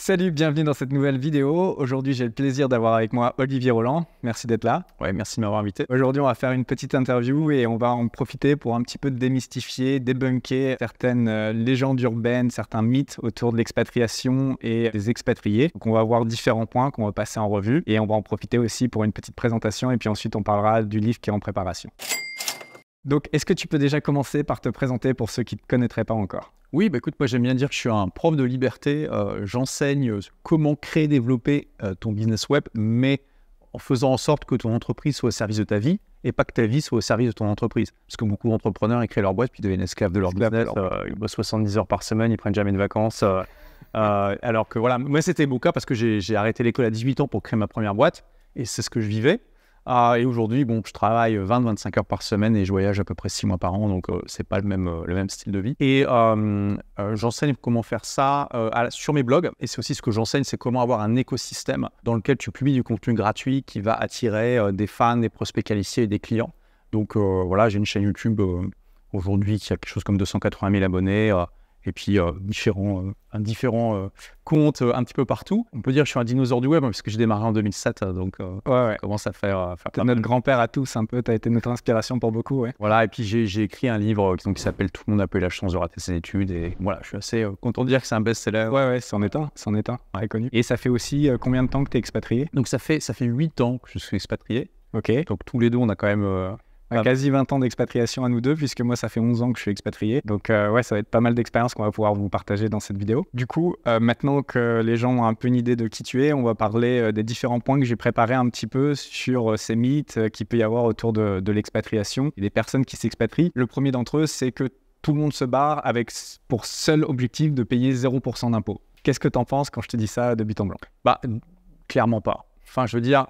Salut, bienvenue dans cette nouvelle vidéo. Aujourd'hui, j'ai le plaisir d'avoir avec moi Olivier Roland. Merci d'être là. Ouais, merci de m'avoir invité. Aujourd'hui, on va faire une petite interview et on va en profiter pour un petit peu démystifier, débunker certaines légendes urbaines, certains mythes autour de l'expatriation et des expatriés. Donc, on va voir différents points qu'on va passer en revue et on va en profiter aussi pour une petite présentation et puis ensuite, on parlera du livre qui est en préparation. Donc, est-ce que tu peux déjà commencer par te présenter pour ceux qui ne te connaîtraient pas encore ? Oui, écoute, moi j'aime bien dire que je suis un prof de liberté. J'enseigne comment créer, développer ton business web, mais en faisant en sorte que ton entreprise soit au service de ta vie et pas que ta vie soit au service de ton entreprise. Parce que beaucoup d'entrepreneurs, ils créent leur boîte puis deviennent esclaves de leur business. Ils bossent 70 heures par semaine, ils prennent jamais de vacances. Alors que voilà, moi c'était mon cas parce que j'ai arrêté l'école à 18 ans pour créer ma première boîte et c'est ce que je vivais. Et aujourd'hui, je travaille 20-25 heures par semaine et je voyage à peu près 6 mois par an, donc c'est pas le même style de vie. Et j'enseigne comment faire ça sur mes blogs. Et c'est aussi ce que j'enseigne, c'est comment avoir un écosystème dans lequel tu publies du contenu gratuit qui va attirer des fans, des prospects qualifiés et des clients. Donc voilà, j'ai une chaîne YouTube aujourd'hui qui a quelque chose comme 280 000 abonnés. Et puis différents comptes un petit peu partout. On peut dire que je suis un dinosaure du web, parce que j'ai démarré en 2007, donc ouais. commence à faire T'es notre grand-père à tous un peu, t'as été notre inspiration pour beaucoup, ouais. Voilà, et puis j'ai écrit un livre qui s'appelle « Tout le monde a pas eu la chance de rater ses études », et voilà, je suis assez content de dire que c'est un best-seller. Ouais, c'en est un, ouais, connu. Et ça fait aussi combien de temps que t'es expatrié ? Donc ça fait 8 ans que je suis expatrié. Ok. Donc tous les deux, on a quand même... quasi 20 ans d'expatriation à nous deux, puisque moi, ça fait 11 ans que je suis expatrié. Donc, ouais, ça va être pas mal d'expériences qu'on va pouvoir vous partager dans cette vidéo. Du coup, maintenant que les gens ont un peu une idée de qui tu es, on va parler des différents points que j'ai préparés un petit peu sur ces mythes qu'il peut y avoir autour de l'expatriation et des personnes qui s'expatrient. Le premier d'entre eux, c'est que tout le monde se barre avec pour seul objectif de payer 0% d'impôts. Qu'est-ce que tu en penses quand je te dis ça de but en blanc ? Clairement pas. Enfin, je veux dire,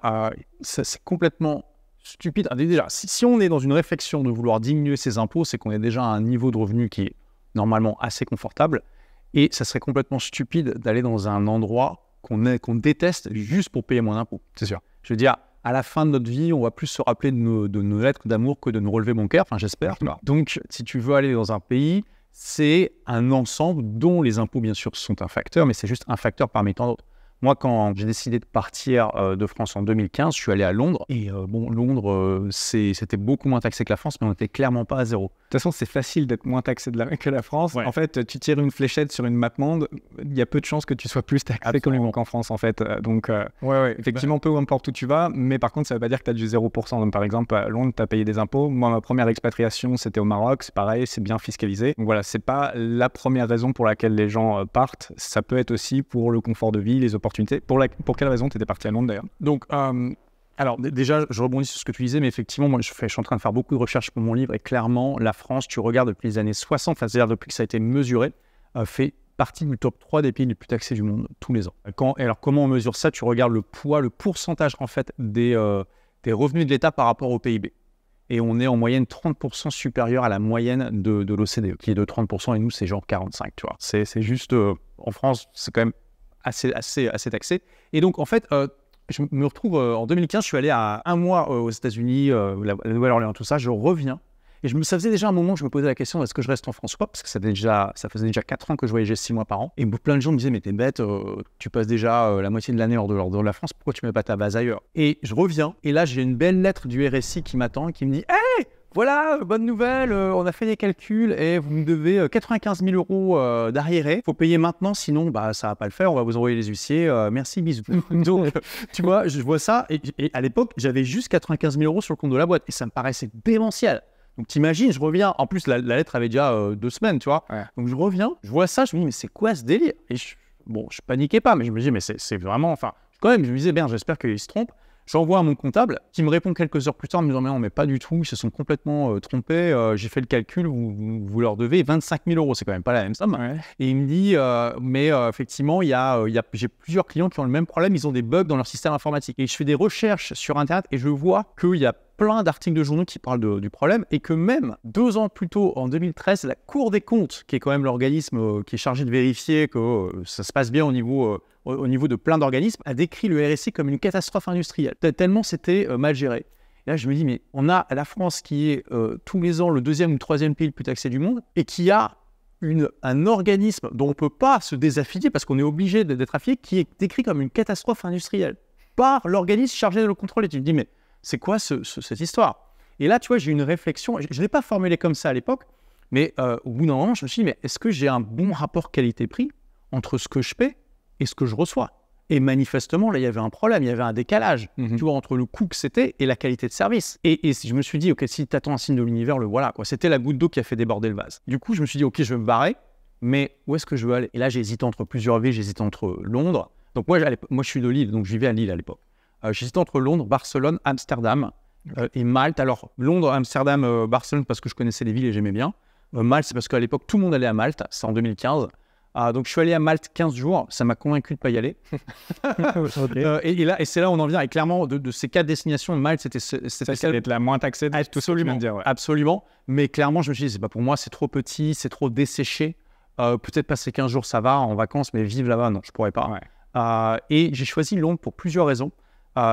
c'est complètement... stupide. Déjà, si on est dans une réflexion de vouloir diminuer ses impôts, c'est qu'on est déjà à un niveau de revenu qui est normalement assez confortable. Et ça serait complètement stupide d'aller dans un endroit qu'on déteste juste pour payer moins d'impôts. C'est sûr. Je veux dire, à la fin de notre vie, on va plus se rappeler de nos lettres d'amour que de nous relever mon cœur. Enfin, j'espère. Donc, si tu veux aller dans un pays, c'est un ensemble dont les impôts, bien sûr, sont un facteur, mais c'est juste un facteur parmi tant d'autres. Moi, quand j'ai décidé de partir de France en 2015, je suis allé à Londres. Et Londres, c'était beaucoup moins taxé que la France, mais on n'était clairement pas à zéro. De toute façon, c'est facile d'être moins taxé que la France. Ouais. En fait, tu tires une fléchette sur une map monde, il y a peu de chances que tu sois plus taxé qu'en France, en fait. Donc, effectivement, peu importe où tu vas, mais par contre, ça ne veut pas dire que tu as du 0%. Donc, par exemple, à Londres, tu as payé des impôts. Moi, ma première expatriation, c'était au Maroc. C'est pareil, c'est bien fiscalisé. Donc voilà, c'est pas la première raison pour laquelle les gens partent. Ça peut être aussi pour le confort de vie, les opportunités. Pour quelle raison tu étais parti à Londres d'ailleurs ? Donc, alors déjà, je rebondis sur ce que tu disais, mais effectivement, moi, je suis en train de faire beaucoup de recherches pour mon livre et clairement, la France, tu regardes depuis les années 60, c'est-à-dire depuis que ça a été mesuré, fait partie du top 3 des pays les plus taxés du monde tous les ans. Alors, comment on mesure ça ? Tu regardes le poids, le pourcentage en fait des revenus de l'État par rapport au PIB. Et on est en moyenne 30% supérieur à la moyenne de l'OCDE, qui est de 30%, et nous, c'est genre 45%, tu vois. C'est juste, en France, c'est quand même assez taxé. Et donc, en fait, je me retrouve en 2015, je suis allé à un mois aux États-Unis, la Nouvelle-Orléans, tout ça. Je reviens. Et ça faisait déjà un moment que je me posais la question, est-ce que je reste en France ou pas ? Parce que ça faisait déjà 4 ans que je voyageais 6 mois par an. Et plein de gens me disaient, mais t'es bête, tu passes déjà la moitié de l'année hors de la France, pourquoi tu mets pas ta base ailleurs ? Et je reviens. Et là, j'ai une belle lettre du RSI qui m'attend et qui me dit, hey, voilà, bonne nouvelle, on a fait des calculs et vous me devez 95 000 € d'arriérés. Il faut payer maintenant, sinon ça va pas le faire, on va vous envoyer les huissiers, merci, bisous. Donc, tu vois, je vois ça et à l'époque, j'avais juste 95 000 € sur le compte de la boîte et ça me paraissait démentiel. Donc t'imagines, je reviens, en plus la lettre avait déjà 2 semaines, tu vois. Ouais. Donc je reviens, je vois ça, je me dis, mais c'est quoi ce délire ? Et je paniquais pas, mais je me dis, mais c'est vraiment, enfin, quand même, je me disais, j'espère qu'il se trompe. J'envoie à mon comptable qui me répond quelques heures plus tard en me disant, mais non, mais pas du tout, ils se sont complètement trompés, j'ai fait le calcul, vous leur devez 25 000 €, c'est quand même pas la même somme. Ouais. Et il me dit, effectivement, j'ai plusieurs clients qui ont le même problème, ils ont des bugs dans leur système informatique. Et je fais des recherches sur Internet et je vois qu'il y a plein d'articles de journaux qui parlent du problème et que même 2 ans plus tôt, en 2013, la Cour des comptes, qui est quand même l'organisme qui est chargé de vérifier que ça se passe bien au niveau de plein d'organismes, a décrit le RSI comme une catastrophe industrielle, tellement c'était mal géré. Et là, je me dis, mais on a la France qui est tous les ans le 2e ou 3e pays le plus taxé du monde et qui a un organisme dont on ne peut pas se désaffilier parce qu'on est obligé d'être affilié, qui est décrit comme une catastrophe industrielle par l'organisme chargé de le contrôler. Tu te dis, mais c'est quoi cette histoire? Et là, tu vois, j'ai eu une réflexion. Je ne l'ai pas formulée comme ça à l'époque, mais au bout d'un moment, je me suis dit, mais est-ce que j'ai un bon rapport qualité-prix entre ce que je paie et ce que je reçois? Et manifestement, là, il y avait un problème, il y avait un décalage, tu vois, entre le coût que c'était et la qualité de service. Et je me suis dit, OK, si tu attends un signe de l'univers, le voilà, quoi. C'était la goutte d'eau qui a fait déborder le vase. Du coup, je me suis dit, OK, je vais me barrer, mais où est-ce que je veux aller? Et là, j'ai hésité entre plusieurs villes, j'ai hésité entre Londres. Donc moi, je suis de Lille, donc je vivais à Lille à l'époque. J'ai hésité entre Londres, Barcelone, Amsterdam et Malte. Alors, Londres, Amsterdam, Barcelone, parce que je connaissais les villes et j'aimais bien. Malte, c'est parce qu'à l'époque, tout le monde allait à Malte, c'est en 2015. Donc, je suis allé à Malte 15 jours, ça m'a convaincu de ne pas y aller. Et c'est là où on en vient. Et clairement, de ces 4 destinations, Malte, c'était la moins taxée de tout ce que je viens de dire. Ouais. Absolument. Mais clairement, je me suis dit, c'est pas pour moi, c'est trop petit, c'est trop desséché. Peut-être passer 15 jours, ça va, en vacances, mais vivre là-bas, non, je pourrais pas. Ouais. Et j'ai choisi Londres pour plusieurs raisons.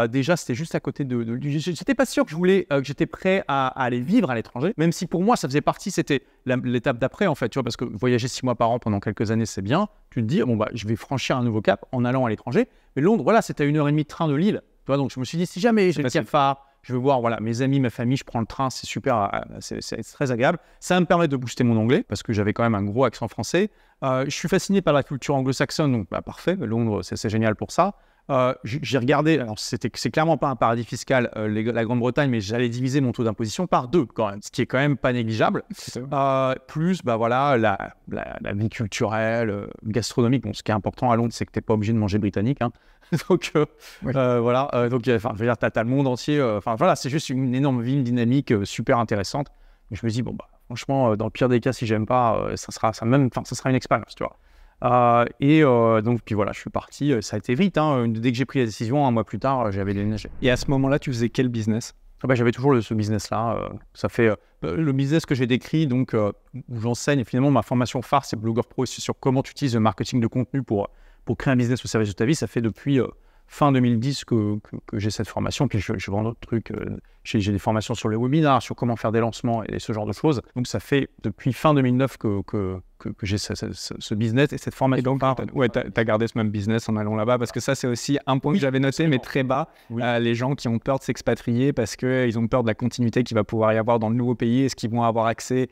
Déjà, c'était juste à côté de j'étais pas sûr que j'étais prêt à aller vivre à l'étranger, même si pour moi, ça faisait partie, c'était l'étape d'après, en fait, tu vois, parce que voyager 6 mois par an pendant quelques années, c'est bien. Tu te dis, bon, bah, je vais franchir un nouveau cap en allant à l'étranger. Mais Londres, voilà, c'était à 1h30 de train de Lille. Tu vois, donc je me suis dit, si jamais j'ai le cafard, je veux voir voilà, mes amis, ma famille, je prends le train, c'est super, c'est très agréable. Ça va me permettre de booster mon anglais, parce que j'avais quand même un gros accent français. Je suis fasciné par la culture anglo-saxonne, donc bah, parfait, Londres, c'est génial pour ça. J'ai regardé, alors c'est clairement pas un paradis fiscal, la Grande-Bretagne, mais j'allais diviser mon taux d'imposition par 2 quand même, ce qui est quand même pas négligeable. Plus bah voilà, la vie culturelle, gastronomique. Bon, ce qui est important à Londres, c'est que t'es pas obligé de manger britannique. Hein. Donc voilà, donc je veux dire, t'as le monde entier. Enfin voilà, c'est juste une énorme ville dynamique, super intéressante. Et je me dis bon bah franchement, dans le pire des cas, si j'aime pas, ça sera une expérience, tu vois. Donc puis voilà, je suis parti, ça a été vite, hein. Dès que j'ai pris la décision, un mois plus tard, j'avais déménagé. Et à ce moment-là, tu faisais quel business? J'avais toujours ce business-là. Ça fait le business que j'ai décrit, donc où j'enseigne. Finalement, ma formation phare, c'est Blogueur Pro, c'est sur comment tu utilises le marketing de contenu pour créer un business au service de ta vie. Ça fait depuis fin 2010 que j'ai cette formation. Puis je vends d'autres trucs. J'ai des formations sur les webinars, sur comment faire des lancements et ce genre de choses. Donc ça fait depuis fin 2009 que j'ai ce business et cette formation. Et donc, tu as gardé ce même business en allant là-bas, parce que ça, c'est aussi un point que j'avais noté, mais très bas. Oui. Les gens qui ont peur de s'expatrier parce qu'ils ont peur de la continuité qu'il va pouvoir y avoir dans le nouveau pays. Est-ce qu'ils vont avoir accès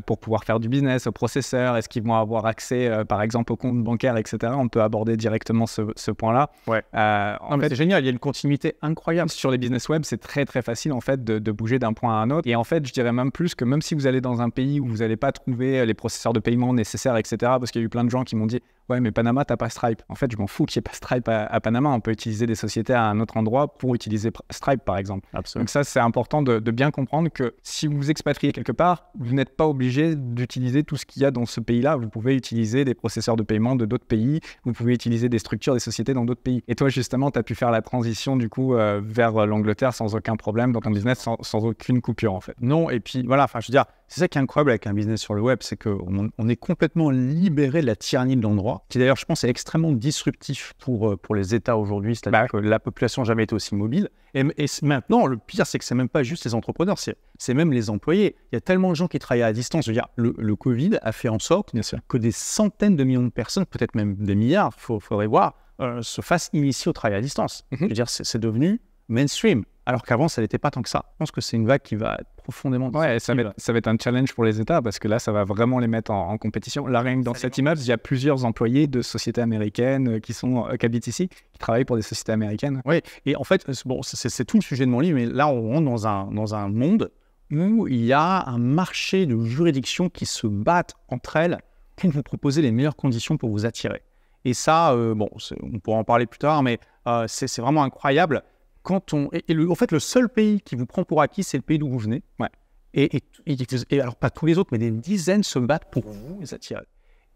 pour pouvoir faire du business au processeur? Est-ce qu'ils vont avoir accès, par exemple, au compte bancaire, etc. On peut aborder directement ce point-là. Ouais. En fait, c'est génial, il y a une continuité incroyable. Sur les business web, c'est très, très facile, en fait, de bouger d'un point à un autre. Et en fait, je dirais même plus que même si vous allez dans un pays où vous n'allez pas trouver les processeurs de paiement nécessaires, etc., parce qu'il y a eu plein de gens qui m'ont dit ouais, mais Panama, t'as pas Stripe. En fait, je m'en fous qu'il n'y ait pas Stripe à Panama. On peut utiliser des sociétés à un autre endroit pour utiliser Stripe, par exemple. Absolument. Donc ça, c'est important de bien comprendre que si vous vous expatriez quelque part, vous n'êtes pas obligé d'utiliser tout ce qu'il y a dans ce pays-là. Vous pouvez utiliser des processeurs de paiement de d'autres pays. Vous pouvez utiliser des structures, des sociétés dans d'autres pays. Et toi, justement, tu as pu faire la transition, du coup, vers l'Angleterre sans aucun problème dans ton business, sans aucune coupure, en fait. Non, et puis voilà, je veux dire, c'est ça qui est incroyable avec un business sur le web, c'est qu'on est complètement libéré de la tyrannie de l'endroit, qui d'ailleurs, je pense, est extrêmement disruptif pour les États aujourd'hui, c'est-à-dire que la population n'a jamais été aussi mobile. Et maintenant, le pire, c'est que c'est même pas juste les entrepreneurs, c'est même les employés. Il y a tellement de gens qui travaillent à distance. Je veux dire, le Covid a fait en sorte que des centaines de millions de personnes, peut-être même des milliards, faudrait voir, se fassent initier au travail à distance. Je veux dire, c'est devenu mainstream. Alors qu'avant, ça n'était pas tant que ça. Je pense que c'est une vague qui va être profondément... Ouais, ça va être un challenge pour les États, parce que là, ça va vraiment les mettre en compétition. Là, rien que dans cet immeuble, il y a plusieurs employés de sociétés américaines qui habitent ici, qui travaillent pour des sociétés américaines. Oui, et en fait, bon, c'est tout le sujet de mon livre, mais là, on rentre dans un monde où il y a un marché de juridictions qui se battent entre elles pour vous proposer les meilleures conditions pour vous attirer. Et ça, on pourra en parler plus tard, mais c'est vraiment incroyable. En fait, le seul pays qui vous prend pour acquis, c'est le pays d'où vous venez. Ouais. Et alors, pas tous les autres, mais des dizaines se battent pour vous les attirer.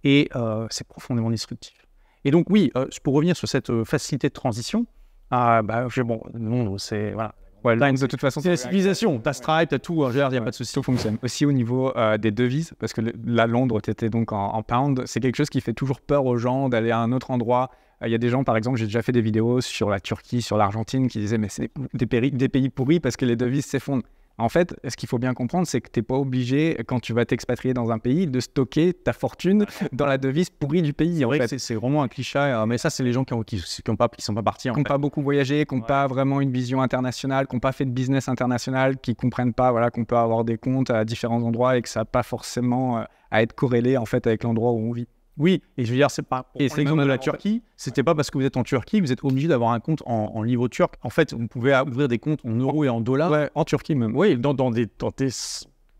Et c'est profondément disruptif. Et donc, oui, pour revenir sur cette facilité de transition, non, c'est... Voilà. Ouais, de toute façon, c'est la civilisation. T'as Stripe, t'as tout, il n'y a pas de souci. Tout fonctionne. Aussi au niveau des devises, parce que là, Londres, tu étais donc en pound. C'est quelque chose qui fait toujours peur aux gens d'aller à un autre endroit. Il y a des gens, par exemple, j'ai déjà fait des vidéos sur la Turquie, sur l'Argentine, qui disaient mais c'est des pays pourris parce que les devises s'effondrent. En fait, ce qu'il faut bien comprendre, c'est que tu n'es pas obligé, quand tu vas t'expatrier dans un pays, de stocker ta fortune dans la devise pourrie du pays. C'est en vrai fait. que c'est vraiment un cliché, mais ça, c'est les gens qui sont pas partis. Qui n'ont pas beaucoup voyagé, qui n'ont pas vraiment une vision internationale, qui n'ont pas fait de business international, qui ne comprennent pas qu'on peut avoir des comptes à différents endroits et que ça n'a pas forcément à être corrélé en fait, avec l'endroit où on vit. Oui, et je veux dire, c'est pas. Et c'est l'exemple de la Turquie. C'était pas parce que vous êtes en Turquie, vous êtes obligé d'avoir un compte en livre turc. En fait, vous pouvez ouvrir des comptes en euros et en dollars. Ouais, en Turquie même. Oui, dans des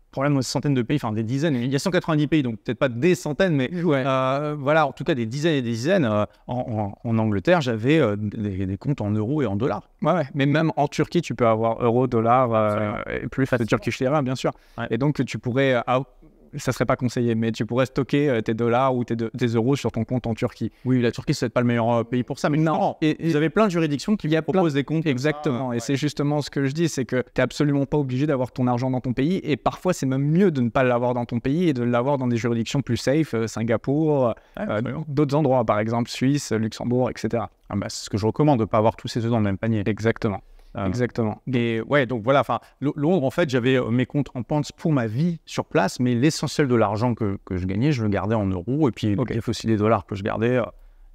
problèmes dans des centaines de pays, enfin des dizaines. Il y a 190 pays, donc peut-être pas des centaines, mais voilà, en tout cas des dizaines et des dizaines. En Angleterre, j'avais des comptes en euros et en dollars. Ouais, mais même en Turquie, tu peux avoir euros, dollars, et plus de Turkish lira, bien sûr. Ouais. Et donc, tu pourrais, ça serait pas conseillé, mais tu pourrais stocker tes dollars ou tes euros sur ton compte en Turquie. Oui, la Turquie, c'est pas le meilleur pays pour ça, mais non. Et vous avez plein de juridictions qui proposent des comptes. Exactement, et c'est justement ce que je dis, c'est que tu n'es absolument pas obligé d'avoir ton argent dans ton pays, et parfois c'est même mieux de ne pas l'avoir dans ton pays et de l'avoir dans des juridictions plus safe, Singapour, d'autres endroits, par exemple Suisse, Luxembourg, etc. C'est ce que je recommande, de ne pas avoir tous ces œufs dans le même panier. Exactement. Exactement. Et ouais, donc voilà, Londres, en fait, j'avais mes comptes en pounds pour ma vie sur place, mais l'essentiel de l'argent que je gagnais, je le gardais en euros, et puis il y avait aussi des dollars que je gardais.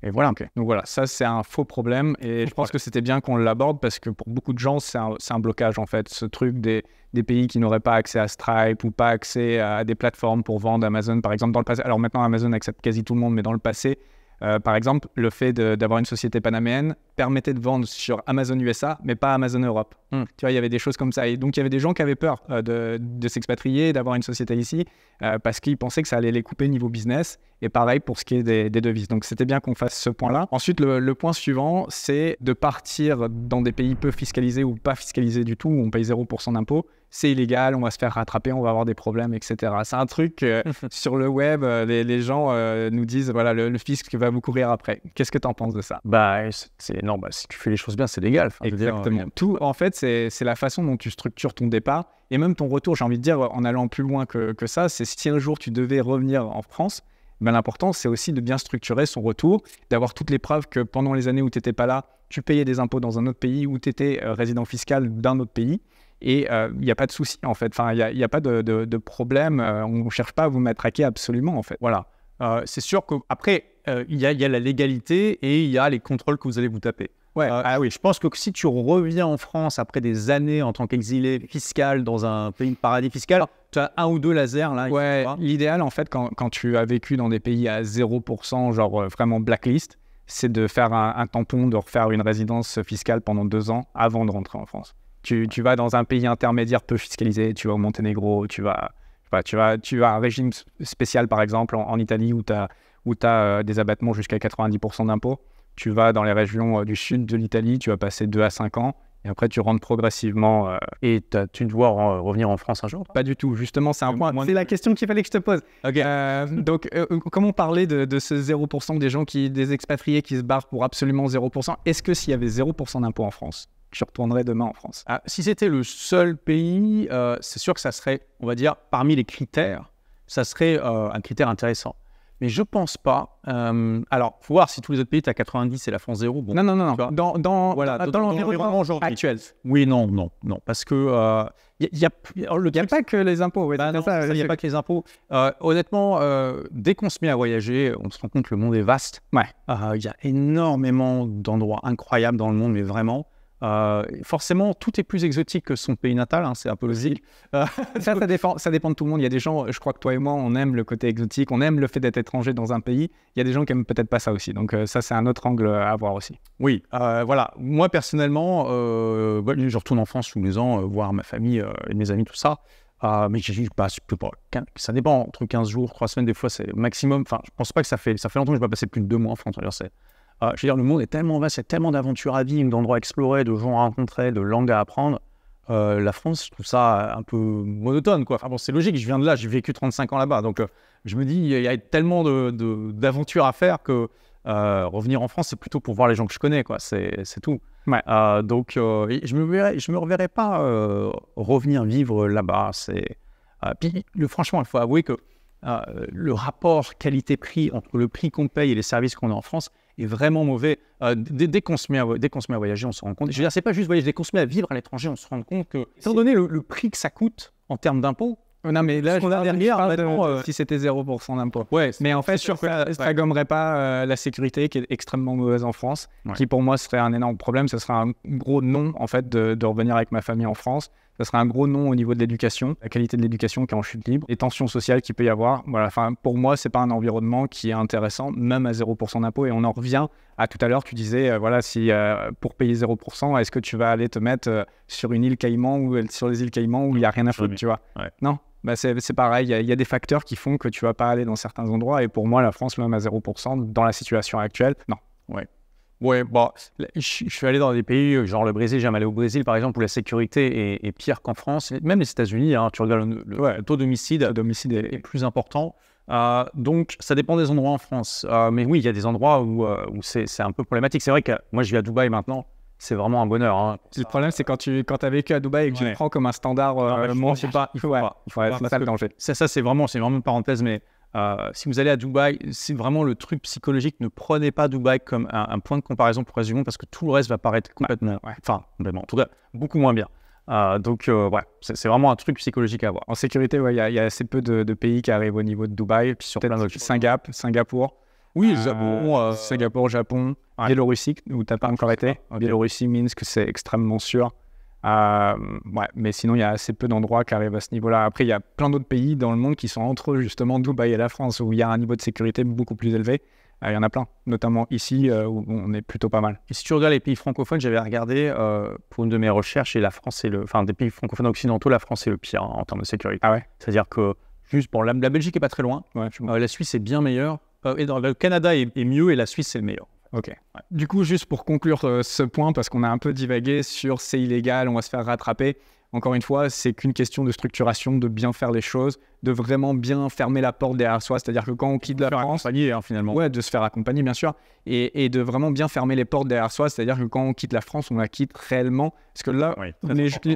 Et voilà. Okay. Donc voilà, ça c'est un faux problème, et je pense que c'était bien qu'on l'aborde parce que pour beaucoup de gens, c'est un blocage en fait, ce truc des pays qui n'auraient pas accès à Stripe ou pas accès à des plateformes pour vendre. Amazon par exemple, dans le passé. Alors maintenant, Amazon accepte quasi tout le monde, mais dans le passé, par exemple, le fait d'avoir une société panaméenne permettait de vendre sur Amazon USA, mais pas Amazon Europe. Tu vois, il y avait des choses comme ça. Et donc, il y avait des gens qui avaient peur de s'expatrier, d'avoir une société ici, parce qu'ils pensaient que ça allait les couper niveau business. Et pareil pour ce qui est des devises. Donc, c'était bien qu'on fasse ce point-là. Ensuite, le point suivant, c'est de partir dans des pays peu fiscalisés ou pas fiscalisés du tout, où on paye 0% d'impôts. C'est illégal, on va se faire rattraper, on va avoir des problèmes, etc. C'est un truc sur le web, les gens nous disent, voilà, le fisc va vous courir après. Qu'est-ce que tu en penses de ça? Non, si tu fais les choses bien, c'est légal. Exactement. Tout, en fait, c'est la façon dont tu structures ton départ et même ton retour. J'ai envie de dire, en allant plus loin que ça, c'est si un jour tu devais revenir en France, l'important, c'est aussi de bien structurer son retour, d'avoir toutes les preuves que pendant les années où tu n'étais pas là, tu payais des impôts dans un autre pays, où tu étais résident fiscal d'un autre pays. Et il n'y a pas de souci, en fait. Enfin, il n'y a pas de problème. On ne cherche pas à vous matraquer absolument, en fait. Voilà. C'est sûr qu'après, il y a la légalité et il y a les contrôles que vous allez vous taper. Ouais. Oui, je pense que si tu reviens en France après des années en tant qu'exilé fiscal dans un pays de paradis fiscal, tu as un ou deux lasers là. Ouais, l'idéal en fait quand tu as vécu dans des pays à 0%, genre vraiment blacklist, c'est de faire un tampon, de refaire une résidence fiscale pendant 2 ans avant de rentrer en France. Tu vas dans un pays intermédiaire peu fiscalisé, tu vas au Monténégro, tu vas à un régime spécial par exemple en Italie où tu as des abattements jusqu'à 90% d'impôts. Tu vas dans les régions du sud de l'Italie, tu vas passer 2 à 5 ans, et après tu rentres progressivement. Et tu dois revenir en France un jour? Pas du tout, justement, c'est un point. C'est la question qu'il fallait que je te pose. Okay. Donc, comment parler de ce 0% des expatriés qui se barrent pour absolument 0%? Est-ce que s'il y avait 0% d'impôt en France, tu retournerais demain en France? Si c'était le seul pays, c'est sûr que ça serait, on va dire, parmi les critères, ça serait un critère intéressant. Mais je pense pas. Alors, faut voir si tous les autres pays, tu as 90 et la France 0. Bon, non. Dans l'environnement actuel. Oui, non. Parce que il n'y a pas que les impôts. Il n'y a pas que les impôts. Honnêtement, dès qu'on se met à voyager, on se rend compte que le monde est vaste. Ouais. Il y a énormément d'endroits incroyables dans le monde, mais vraiment. Forcément, tout est plus exotique que son pays natal, c'est un peu logique. Ça dépend de tout le monde. Il y a des gens, je crois que toi et moi, on aime le côté exotique, on aime le fait d'être étranger dans un pays. Il y a des gens qui aiment peut-être pas ça aussi. Donc ça, c'est un autre angle à voir aussi. Oui, voilà. Moi, personnellement, je retourne en France tous les ans, voir ma famille et mes amis, tout ça. Mais ça dépend, entre 15 jours, 3 semaines, des fois, c'est maximum. Enfin, je pense pas que ça fait longtemps que je vais pas passer plus de 2 mois en France. Je veux dire, le monde est tellement vaste, il y a tellement d'aventures à vivre, d'endroits à explorer, de gens à rencontrer, de langues à apprendre. La France, je trouve ça un peu monotone, quoi. Enfin bon, c'est logique, je viens de là, j'ai vécu 35 ans là-bas. Donc, je me dis, il y a tellement d'aventures à faire que revenir en France, c'est plutôt pour voir les gens que je connais, quoi. C'est tout. Ouais. Donc, je me reverrai pas revenir vivre là-bas. Puis, franchement, il faut avouer que le rapport qualité-prix entre le prix qu'on paye et les services qu'on a en France est vraiment mauvais. Dès qu'on se met à voyager, on se rend compte. Je veux dire, c'est pas juste voyager, dès qu'on se met à vivre à l'étranger, on se rend compte que, étant donné le prix que ça coûte en termes d'impôts, non, mais là, je parle derrière, si c'était 0% d'impôt. Ouais, mais en fait, ça gommerait pas la sécurité qui est extrêmement mauvaise en France, qui pour moi serait un énorme problème. Ce serait un gros non, en fait, de revenir avec ma famille en France. Ça serait un gros non au niveau de l'éducation, la qualité de l'éducation qui est en chute libre, les tensions sociales qu'il peut y avoir. Voilà, enfin, pour moi, c'est pas un environnement qui est intéressant, même à 0% d'impôt. Et on en revient à tout à l'heure, tu disais, voilà, si pour payer 0%, est-ce que tu vas aller te mettre sur une île Caïman ou sur les îles Caïmans où il n'y a rien à foutre, tu vois? Non. Bah c'est pareil, il y a des facteurs qui font que tu vas pas aller dans certains endroits. Et pour moi, la France, même à 0%, dans la situation actuelle, non. Ouais, bon, je suis allé dans des pays, genre le Brésil, j'aime aller au Brésil par exemple, où la sécurité est pire qu'en France. Même les États-Unis, hein, tu regardes le taux d'homicide est plus important. Donc, ça dépend des endroits en France. Mais oui, il y a des endroits où c'est un peu problématique. C'est vrai que moi, je vis à Dubaï maintenant. C'est vraiment un bonheur. Hein, le problème, c'est quand tu as vécu à Dubaï et que tu le prends comme un standard. Il faut pas. C'est ça le danger. Ça c'est vraiment une parenthèse, mais si vous allez à Dubaï, c'est vraiment le truc psychologique. Ne prenez pas Dubaï comme un point de comparaison pour le reste du monde parce que tout le reste va paraître complètement, complètement, en tout cas, beaucoup moins bien. Donc, c'est vraiment un truc psychologique à avoir. En sécurité, il y a assez peu de pays qui arrivent au niveau de Dubaï. Puis sur Singapour. Oui, Singapour, Japon, Biélorussie, où tu n'as pas encore été. Biélorussie, Minsk, c'est extrêmement sûr. Mais sinon, il y a assez peu d'endroits qui arrivent à ce niveau-là. Après, il y a plein d'autres pays dans le monde qui sont entre justement Dubaï et la France, où il y a un niveau de sécurité beaucoup plus élevé. Il y en a plein, notamment ici, où on est plutôt pas mal. Et si tu regardes les pays francophones, j'avais regardé pour une de mes recherches, et la France des pays francophones occidentaux, la France est le pire en termes de sécurité. Ah ouais. C'est-à-dire que juste pour la Belgique est pas très loin, la Suisse est bien meilleure, et le Canada est mieux, et la Suisse c'est le meilleur. Ok. Du coup, juste pour conclure ce point, parce qu'on a un peu divagué sur c'est illégal, on va se faire rattraper. Encore une fois, c'est qu'une question de structuration, de bien faire les choses, de vraiment bien fermer la porte derrière soi. C'est-à-dire que quand on quitte la France, finalement. Ouais, de se faire accompagner, bien sûr, et de vraiment bien fermer les portes derrière soi. C'est-à-dire que quand on quitte la France, on la quitte réellement. Parce que là,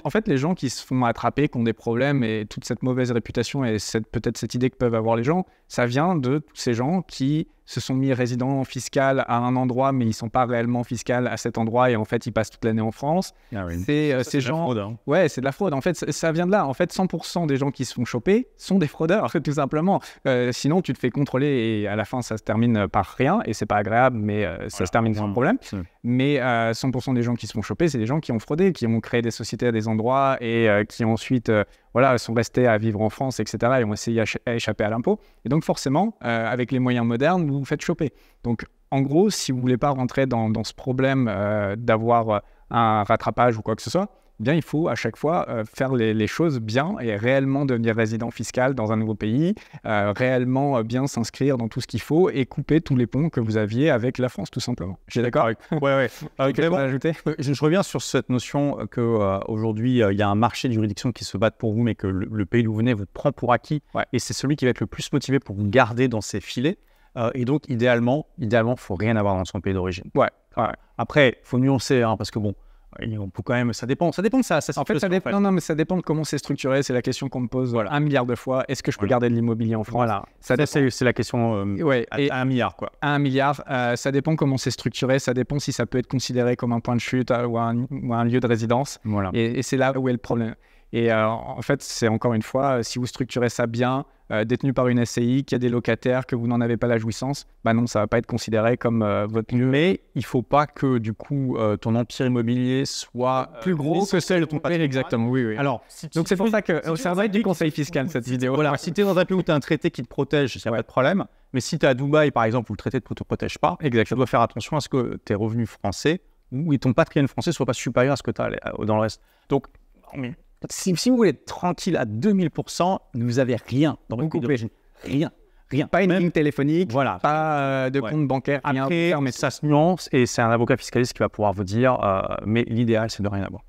en fait, les gens qui se font attraper, qui ont des problèmes, et toute cette mauvaise réputation et peut-être cette idée que peuvent avoir les gens, ça vient de tous ces gens qui se sont mis résidents fiscal à un endroit, mais ils ne sont pas réellement fiscaux à cet endroit, et en fait, ils passent toute l'année en France. C'est ces gens... fraude, hein. Ouais, c'est de la fraude. En fait, ça vient de là. En fait, 100% des gens qui se font choper sont des fraudeurs, tout simplement. Sinon, tu te fais contrôler et à la fin, ça se termine par rien, et c'est pas agréable, mais ça se termine sans problème. Mais 100% des gens qui se font choper, c'est des gens qui ont fraudé, qui ont créé des sociétés à des endroits et qui ensuite sont restés à vivre en France, etc. et ont essayé à échapper à l'impôt. Et donc forcément, avec les moyens modernes, vous vous faites choper. Donc en gros, si vous voulez pas rentrer dans ce problème d'avoir un rattrapage ou quoi que ce soit, bien, il faut à chaque fois faire les choses bien et réellement devenir résident fiscal dans un nouveau pays, réellement bien s'inscrire dans tout ce qu'il faut et couper tous les ponts que vous aviez avec la France, tout simplement. J'ai d'accord. Je reviens sur cette notion qu'aujourd'hui, il y a un marché de juridiction qui se bat pour vous, mais que le pays d'où vous venez vous prend pour acquis. Et c'est celui qui va être le plus motivé pour vous garder dans ses filets. Et donc, idéalement, il ne faut rien avoir dans son pays d'origine. Après, il faut nuancer, hein, parce que bon, on peut quand même, ça dépend de ça. En fait, ça dépend. Non, mais ça dépend de comment c'est structuré. C'est la question qu'on me pose 1 milliard de fois. Est-ce que je peux garder de l'immobilier en France? Ça, c'est la question à 1 milliard, quoi. À 1 milliard, ça dépend comment c'est structuré. Ça dépend si ça peut être considéré comme un point de chute ou un lieu de résidence. Et c'est là où est le problème. Et en fait, c'est encore une fois, si vous structurez ça bien, détenu par une SCI, qu'il y a des locataires, que vous n'en avez pas la jouissance, non, ça ne va pas être considéré comme votre lieu. Mais il ne faut pas que, du coup, ton empire immobilier soit plus gros que celle de ton patrimoine. Exactement, oui. Alors, donc c'est pour ça que ça va être du conseil fiscal, cette vidéo. Voilà, si tu es dans un pays où tu as un traité qui te protège, il n'y a pas de problème. Mais si tu es à Dubaï, par exemple, où le traité ne te protège pas, tu dois faire attention à ce que tes revenus français ou ton patrimoine français ne soit pas supérieur à ce que tu as dans le reste. Donc, si vous voulez être tranquille à 2000%, vous n'avez rien dans votre pays. Rien. Pas une ligne téléphonique, pas de compte bancaire, rien. Après, mais ça se nuance et c'est un avocat fiscaliste qui va pouvoir vous dire, mais l'idéal, c'est de rien avoir.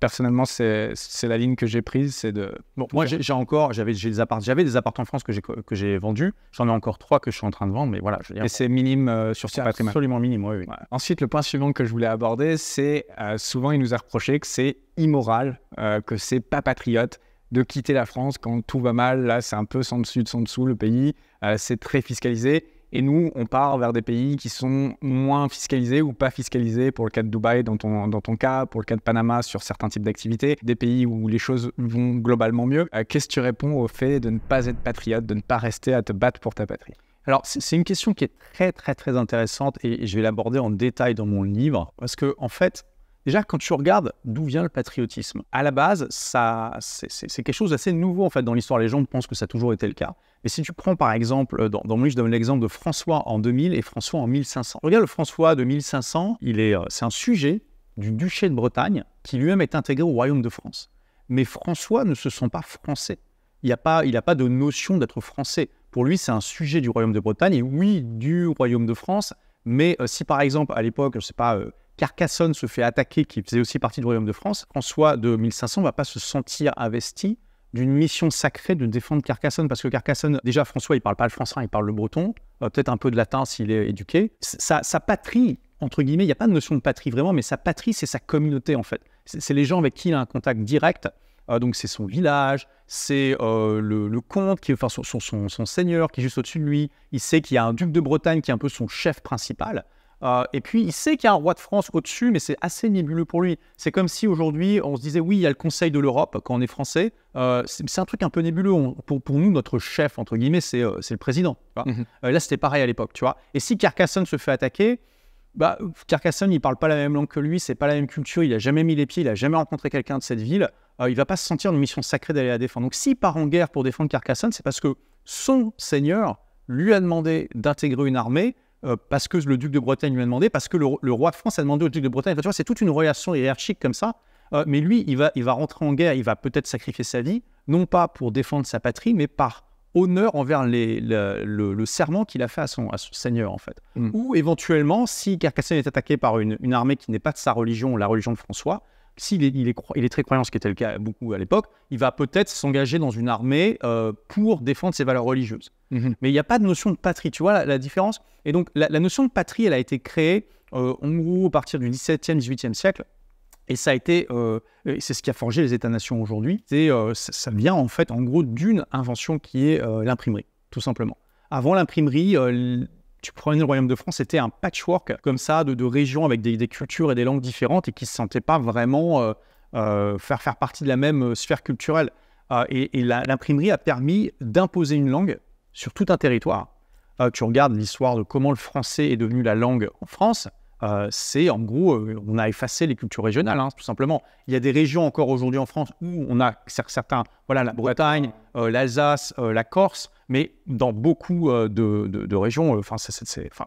Personnellement, c'est la ligne que j'ai prise, c'est de... Bon, moi, j'avais des appartements en France que j'ai vendus. J'en ai encore 3 que je suis en train de vendre, mais voilà. Je veux dire, et c'est minime sur son patrimoine. Absolument minime, oui. Ensuite, le point suivant que je voulais aborder, c'est souvent, il nous a reproché que c'est immoral, que c'est pas patriote de quitter la France quand tout va mal. Là, c'est un peu sans dessus, sans dessous, le pays. C'est très fiscalisé. Et nous, on part vers des pays qui sont moins fiscalisés ou pas fiscalisés, pour le cas de Dubaï dans ton cas, pour le cas de Panama sur certains types d'activités, des pays où les choses vont globalement mieux. Qu'est-ce que tu réponds au fait de ne pas être patriote, de ne pas rester à te battre pour ta patrie? Alors, c'est une question qui est très, très, très intéressante et je vais l'aborder en détail dans mon livre parce que, en fait, déjà, quand tu regardes d'où vient le patriotisme, à la base, c'est quelque chose d'assez nouveau en fait dans l'histoire. Les gens pensent que ça a toujours été le cas. Mais si tu prends par exemple, dans mon livre, je donne l'exemple de François en 2000 et François en 1500. Regarde le François de 1500, c'est un sujet du duché de Bretagne qui lui-même est intégré au royaume de France. Mais François ne se sent pas français. Il n'a pas de notion d'être français. Pour lui, c'est un sujet du royaume de Bretagne et oui, du royaume de France. Mais si par exemple, à l'époque, je ne sais pas, Carcassonne se fait attaquer, qui faisait aussi partie du royaume de France, François de 1500 ne va pas se sentir investi d'une mission sacrée de défendre Carcassonne, parce que Carcassonne, déjà François, il ne parle pas le français, il parle le breton, peut-être un peu de latin s'il est éduqué. Sa patrie, entre guillemets, il n'y a pas de notion de patrie vraiment, mais sa patrie, c'est sa communauté en fait. C'est les gens avec qui il a un contact direct, donc c'est son village, c'est le comte, qui est enfin, son seigneur qui est juste au-dessus de lui, il sait qu'il y a un duc de Bretagne qui est un peu son chef principal. Et puis, il sait qu'il y a un roi de France au-dessus, mais c'est assez nébuleux pour lui. C'est comme si aujourd'hui, on se disait, oui, il y a le Conseil de l'Europe quand on est français. C'est un truc un peu nébuleux. Pour nous, notre chef, entre guillemets, c'est le président. Là, c'était pareil à l'époque, tu vois. Et si Carcassonne se fait attaquer, Carcassonne, il ne parle pas la même langue que lui, c'est pas la même culture, il n'a jamais mis les pieds, il n'a jamais rencontré quelqu'un de cette ville. Il ne va pas se sentir une mission sacrée d'aller la défendre. Donc, s'il part en guerre pour défendre Carcassonne, c'est parce que son seigneur lui a demandé d'intégrer une armée, parce que le duc de Bretagne lui a demandé, parce que le roi de France a demandé au duc de Bretagne. Enfin, tu vois, c'est toute une relation hiérarchique comme ça. Mais lui, il va rentrer en guerre, il va peut-être sacrifier sa vie, non pas pour défendre sa patrie, mais par honneur envers le serment qu'il a fait à son seigneur, en fait. Ou éventuellement, si Carcassonne est attaqué par une armée qui n'est pas de sa religion, la religion de François, s'il est très croyant, ce qui était le cas beaucoup à l'époque, il va peut-être s'engager dans une armée pour défendre ses valeurs religieuses. Mais il n'y a pas de notion de patrie, tu vois la différence. Et donc, la notion de patrie, elle a été créée en gros à partir du XVIIe, XVIIIe siècle. Et ça a été, c'est ce qui a forgé les États-nations aujourd'hui. Ça vient en fait, en gros, d'une invention qui est l'imprimerie, tout simplement. Avant l'imprimerie, tu prenais le royaume de France, c'était un patchwork comme ça de régions avec des cultures et des langues différentes et qui ne se sentaient pas vraiment faire partie de la même sphère culturelle. Et l'imprimerie a permis d'imposer une langue sur tout un territoire. Tu regardes l'histoire de comment le français est devenu la langue en France, c'est en gros, on a effacé les cultures régionales, tout simplement. Il y a des régions encore aujourd'hui en France où on a certains, voilà, la Bretagne, l'Alsace, la Corse, mais dans beaucoup de régions,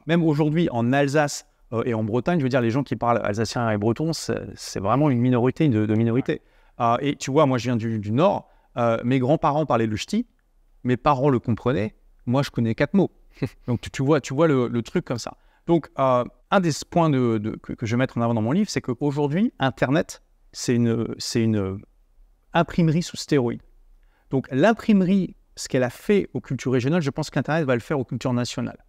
même aujourd'hui en Alsace et en Bretagne, je veux dire, les gens qui parlent alsacien et breton, c'est vraiment une minorité de minorités. Et tu vois, moi je viens du Nord, mes grands-parents parlaient le ch'ti, mes parents le comprenaient, moi je connais 4 mots. Donc tu vois le truc comme ça. Donc, un des points que je vais mettre en avant dans mon livre, c'est qu'aujourd'hui, Internet, c'est une imprimerie sous stéroïdes. Donc, l'imprimerie, ce qu'elle a fait aux cultures régionales, je pense qu'Internet va le faire aux cultures nationales.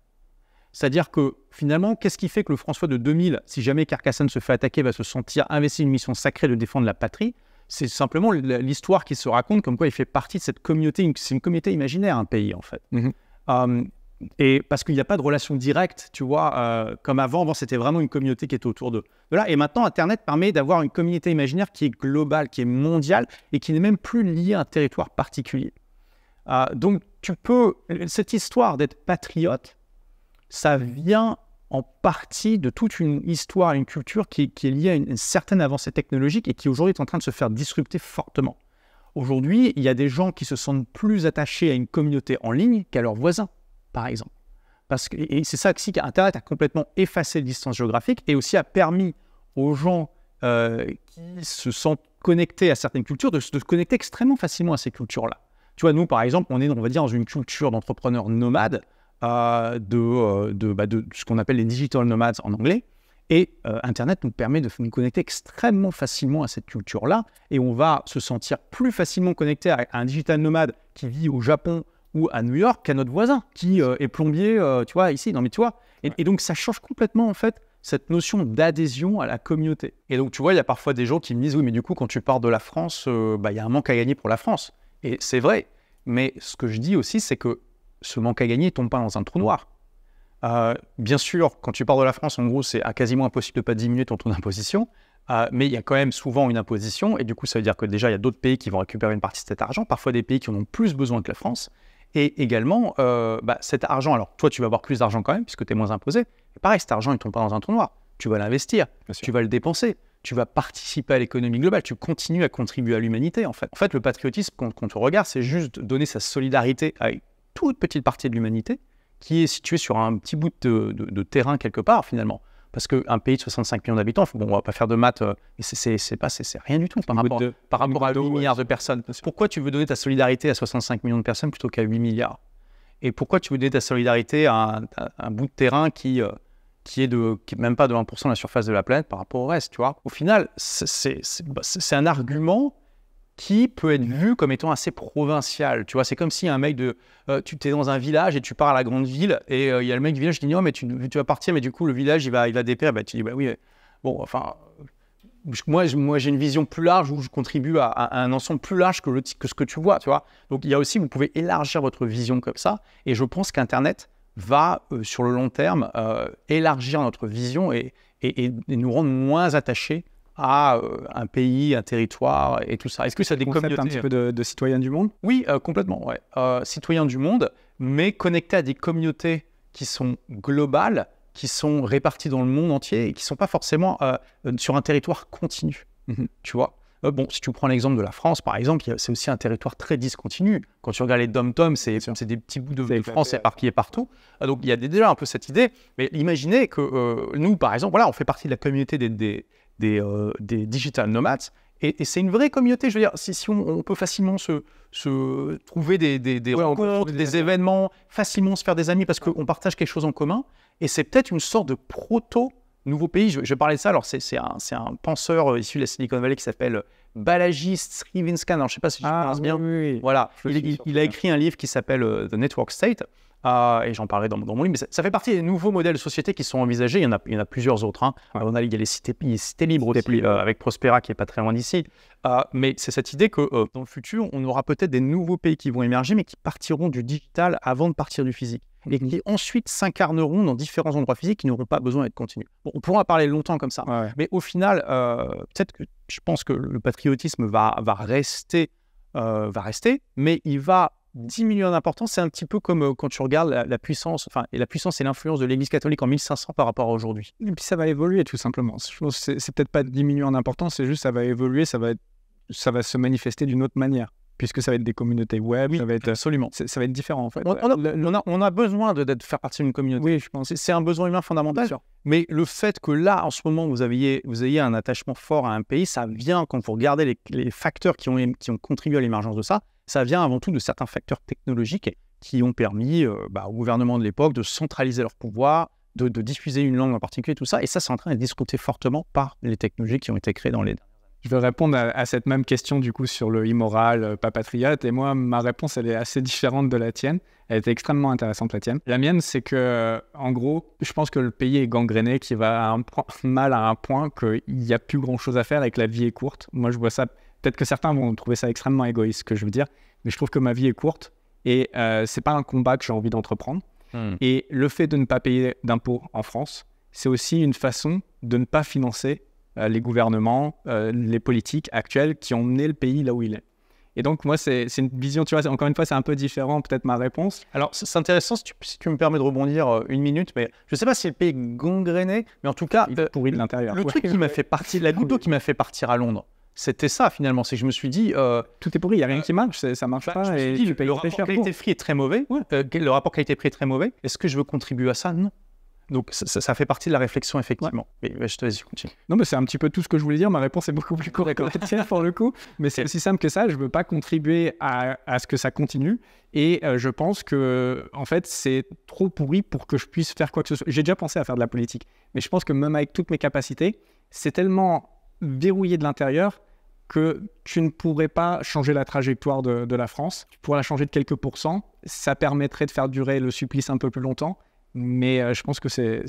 C'est-à-dire que, finalement, qu'est-ce qui fait que le François de 2000, si jamais Carcassonne se fait attaquer, va se sentir investi une mission sacrée de défendre la patrie? C'est simplement l'histoire qui se raconte comme quoi il fait partie de cette communauté. C'est une communauté imaginaire, un pays, en fait. Et parce qu'il n'y a pas de relation directe, tu vois, comme avant, c'était vraiment une communauté qui était autour de là. Et maintenant, Internet permet d'avoir une communauté imaginaire qui est globale, qui est mondiale et qui n'est même plus liée à un territoire particulier. Donc, cette histoire d'être patriote, ça vient en partie de toute une histoire, une culture qui est liée à une certaine avancée technologique et qui aujourd'hui est en train de se faire disrupter fortement. Aujourd'hui, il y a des gens qui se sentent plus attachés à une communauté en ligne qu'à leurs voisins, par exemple. Et c'est ça aussi qu'Internet a complètement effacé les distances géographiques et aussi a permis aux gens qui se sentent connectés à certaines cultures de se connecter extrêmement facilement à ces cultures-là. Tu vois, nous, par exemple, on va dire, dans une culture d'entrepreneurs nomades, de ce qu'on appelle les digital nomades en anglais. Et Internet nous permet de nous connecter extrêmement facilement à cette culture-là. Et on va se sentir plus facilement connecté à un digital nomade qui vit au Japon ou à New York qu'à notre voisin qui est plombier, tu vois, ici. Non, mais tu vois. Et donc, ça change complètement, en fait, cette notion d'adhésion à la communauté. Et donc, tu vois, il y a parfois des gens qui me disent « Oui, mais du coup, quand tu pars de la France, il y a un manque à gagner pour la France. » Et c'est vrai. Mais ce que je dis aussi, c'est que ce manque à gagner ne tombe pas dans un trou noir. Bien sûr, quand tu parles de la France, en gros, c'est quasiment impossible de ne pas diminuer ton taux d'imposition. Mais il y a quand même souvent une imposition. Et du coup, ça veut dire que déjà, il y a d'autres pays qui vont récupérer une partie de cet argent. Parfois, des pays qui en ont plus besoin que la France. Et également, cet argent, alors toi, tu vas avoir plus d'argent quand même, puisque tu es moins imposé. Et pareil, cet argent, il ne tombe pas dans un trou noir. Tu vas l'investir, tu vas le dépenser, tu vas participer à l'économie globale, tu continues à contribuer à l'humanité, en fait. En fait, le patriotisme, quand on regarde, c'est juste donner sa solidarité à une toute petite partie de l'humanité qui est située sur un petit bout de terrain quelque part, finalement. Parce qu'un pays de 65 millions d'habitants, bon, on ne va pas faire de maths, mais c'est rien du tout par rapport à 8 milliards de personnes. Pourquoi tu veux donner ta solidarité à 65 millions de personnes plutôt qu'à 8 milliards? Et pourquoi tu veux donner ta solidarité à un bout de terrain qui est même pas de 1% de la surface de la planète par rapport au reste, tu vois? Au final, c'est un argument qui peut être vu comme étant assez provincial, tu vois? C'est comme si un mec tu es dans un village et tu pars à la grande ville et il y a le mec du village qui dit « Oh, mais tu vas partir, mais du coup, le village, il va dépérir. » Bah, tu dis « Bah oui, bon, enfin, moi j'ai une vision plus large où je contribue à un ensemble plus large que ce que tu vois, tu vois? » Donc, il y a aussi, vous pouvez élargir votre vision comme ça. Et je pense qu'Internet va, sur le long terme, élargir notre vision et nous rendre moins attachés à un pays, un territoire et tout ça. Est-ce que ça a des communautés un petit peu de citoyen du monde? Oui, complètement, ouais. Citoyen du monde, mais connecté à des communautés qui sont globales, qui sont réparties dans le monde entier et qui ne sont pas forcément sur un territoire continu, tu vois. Bon, si tu prends l'exemple de la France, par exemple, c'est aussi un territoire très discontinu. Quand tu regardes les dom-toms, c'est des petits bouts de France éparpillés partout. Donc, il y a déjà un peu cette idée. Mais imaginez que nous, par exemple, voilà, on fait partie de la communauté des digital nomades, et c'est une vraie communauté. Je veux dire, si on peut facilement se trouver des rencontres, des événements, facilement se faire des amis parce qu'on partage quelque chose en commun, et c'est peut-être une sorte de proto-nouveau pays. Je vais parler de ça, alors c'est un penseur issu de la Silicon Valley qui s'appelle Balaji Srivankar, alors je ne sais pas si je prononce bien. Oui. Voilà, il a écrit un livre qui s'appelle The Network State, et j'en parlerai dans mon livre, mais ça fait partie des nouveaux modèles de société qui sont envisagés. Il y en a plusieurs autres. On a, il y a les cités libres aussi, avec Prospera qui n'est pas très loin d'ici. Mais c'est cette idée que dans le futur, on aura peut-être des nouveaux pays qui vont émerger, mais qui partiront du digital avant de partir du physique. Et qui ensuite s'incarneront dans différents endroits physiques qui n'auront pas besoin d'être continus. Bon, on pourra en parler longtemps comme ça. Ouais. Mais au final, peut-être que je pense que le patriotisme va rester, mais il va diminuer en importance. C'est un petit peu comme quand tu regardes la puissance, et la puissance et l'influence de l'Église catholique en 1500 par rapport à aujourd'hui. Et puis ça va évoluer tout simplement. Je pense que c'est peut-être pas diminuer en importance, c'est juste ça va évoluer, ça va se manifester d'une autre manière. Puisque ça va être des communautés web, Oui, ça va être absolument. Ça va être différent en fait. On a besoin de faire partie d'une communauté. Oui, je pense. C'est un besoin humain fondamental. Mais le fait que là, en ce moment, vous ayez un attachement fort à un pays, ça vient, quand vous regardez les facteurs qui ont contribué à l'émergence de ça, ça vient avant tout de certains facteurs technologiques qui ont permis au gouvernement de l'époque de centraliser leur pouvoir, de diffuser une langue en particulier, tout ça. Et ça, c'est en train d'être discuté fortement par les technologies qui ont été créées dans les... Je vais répondre à cette même question du coup sur le immoral, pas patriote. Et moi, ma réponse, elle est assez différente de la tienne. Elle était extrêmement intéressante, la tienne. La mienne, c'est que, en gros, je pense que le pays est gangréné, qu'il va mal à un point qu'il n'y a plus grand-chose à faire et que la vie est courte. Moi, je vois ça. Peut-être que certains vont trouver ça extrêmement égoïste, ce que je veux dire. Mais je trouve que ma vie est courte et c'est pas un combat que j'ai envie d'entreprendre. Et le fait de ne pas payer d'impôts en France, c'est aussi une façon de ne pas financer les gouvernements, les politiques actuels qui ont mené le pays là où il est. Et donc, moi, c'est une vision, tu vois, encore une fois, c'est un peu différent, peut-être ma réponse. Alors, c'est intéressant, si tu me permets de rebondir une minute, mais je ne sais pas si le pays est gangréné, mais en tout cas, il est pourri de l'intérieur. Le truc qui m'a fait partir, la goutte d'eau qui m'a fait partir à Londres, c'était ça finalement, c'est que je me suis dit... tout est pourri, il n'y a rien qui marche, ça marche pas. Et tu payes le rapport qualité-prix est très mauvais. Le rapport qualité-prix est très mauvais. Est-ce que je veux contribuer à ça? Non. Donc ça fait partie de la réflexion, effectivement. Mais je te laisse continuer. Non, mais c'est un petit peu tout ce que je voulais dire. Ma réponse est beaucoup plus courte que la tienne pour le coup. Mais c'est aussi simple que ça. Je ne veux pas contribuer à ce que ça continue. Et je pense que, en fait, c'est trop pourri pour que je puisse faire quoi que ce soit. J'ai déjà pensé à faire de la politique. Mais je pense que même avec toutes mes capacités, c'est tellement verrouillé de l'intérieur que tu ne pourrais pas changer la trajectoire de la France. Tu pourrais la changer de quelques pourcents. Ça permettrait de faire durer le supplice un peu plus longtemps. Mais je pense que c'est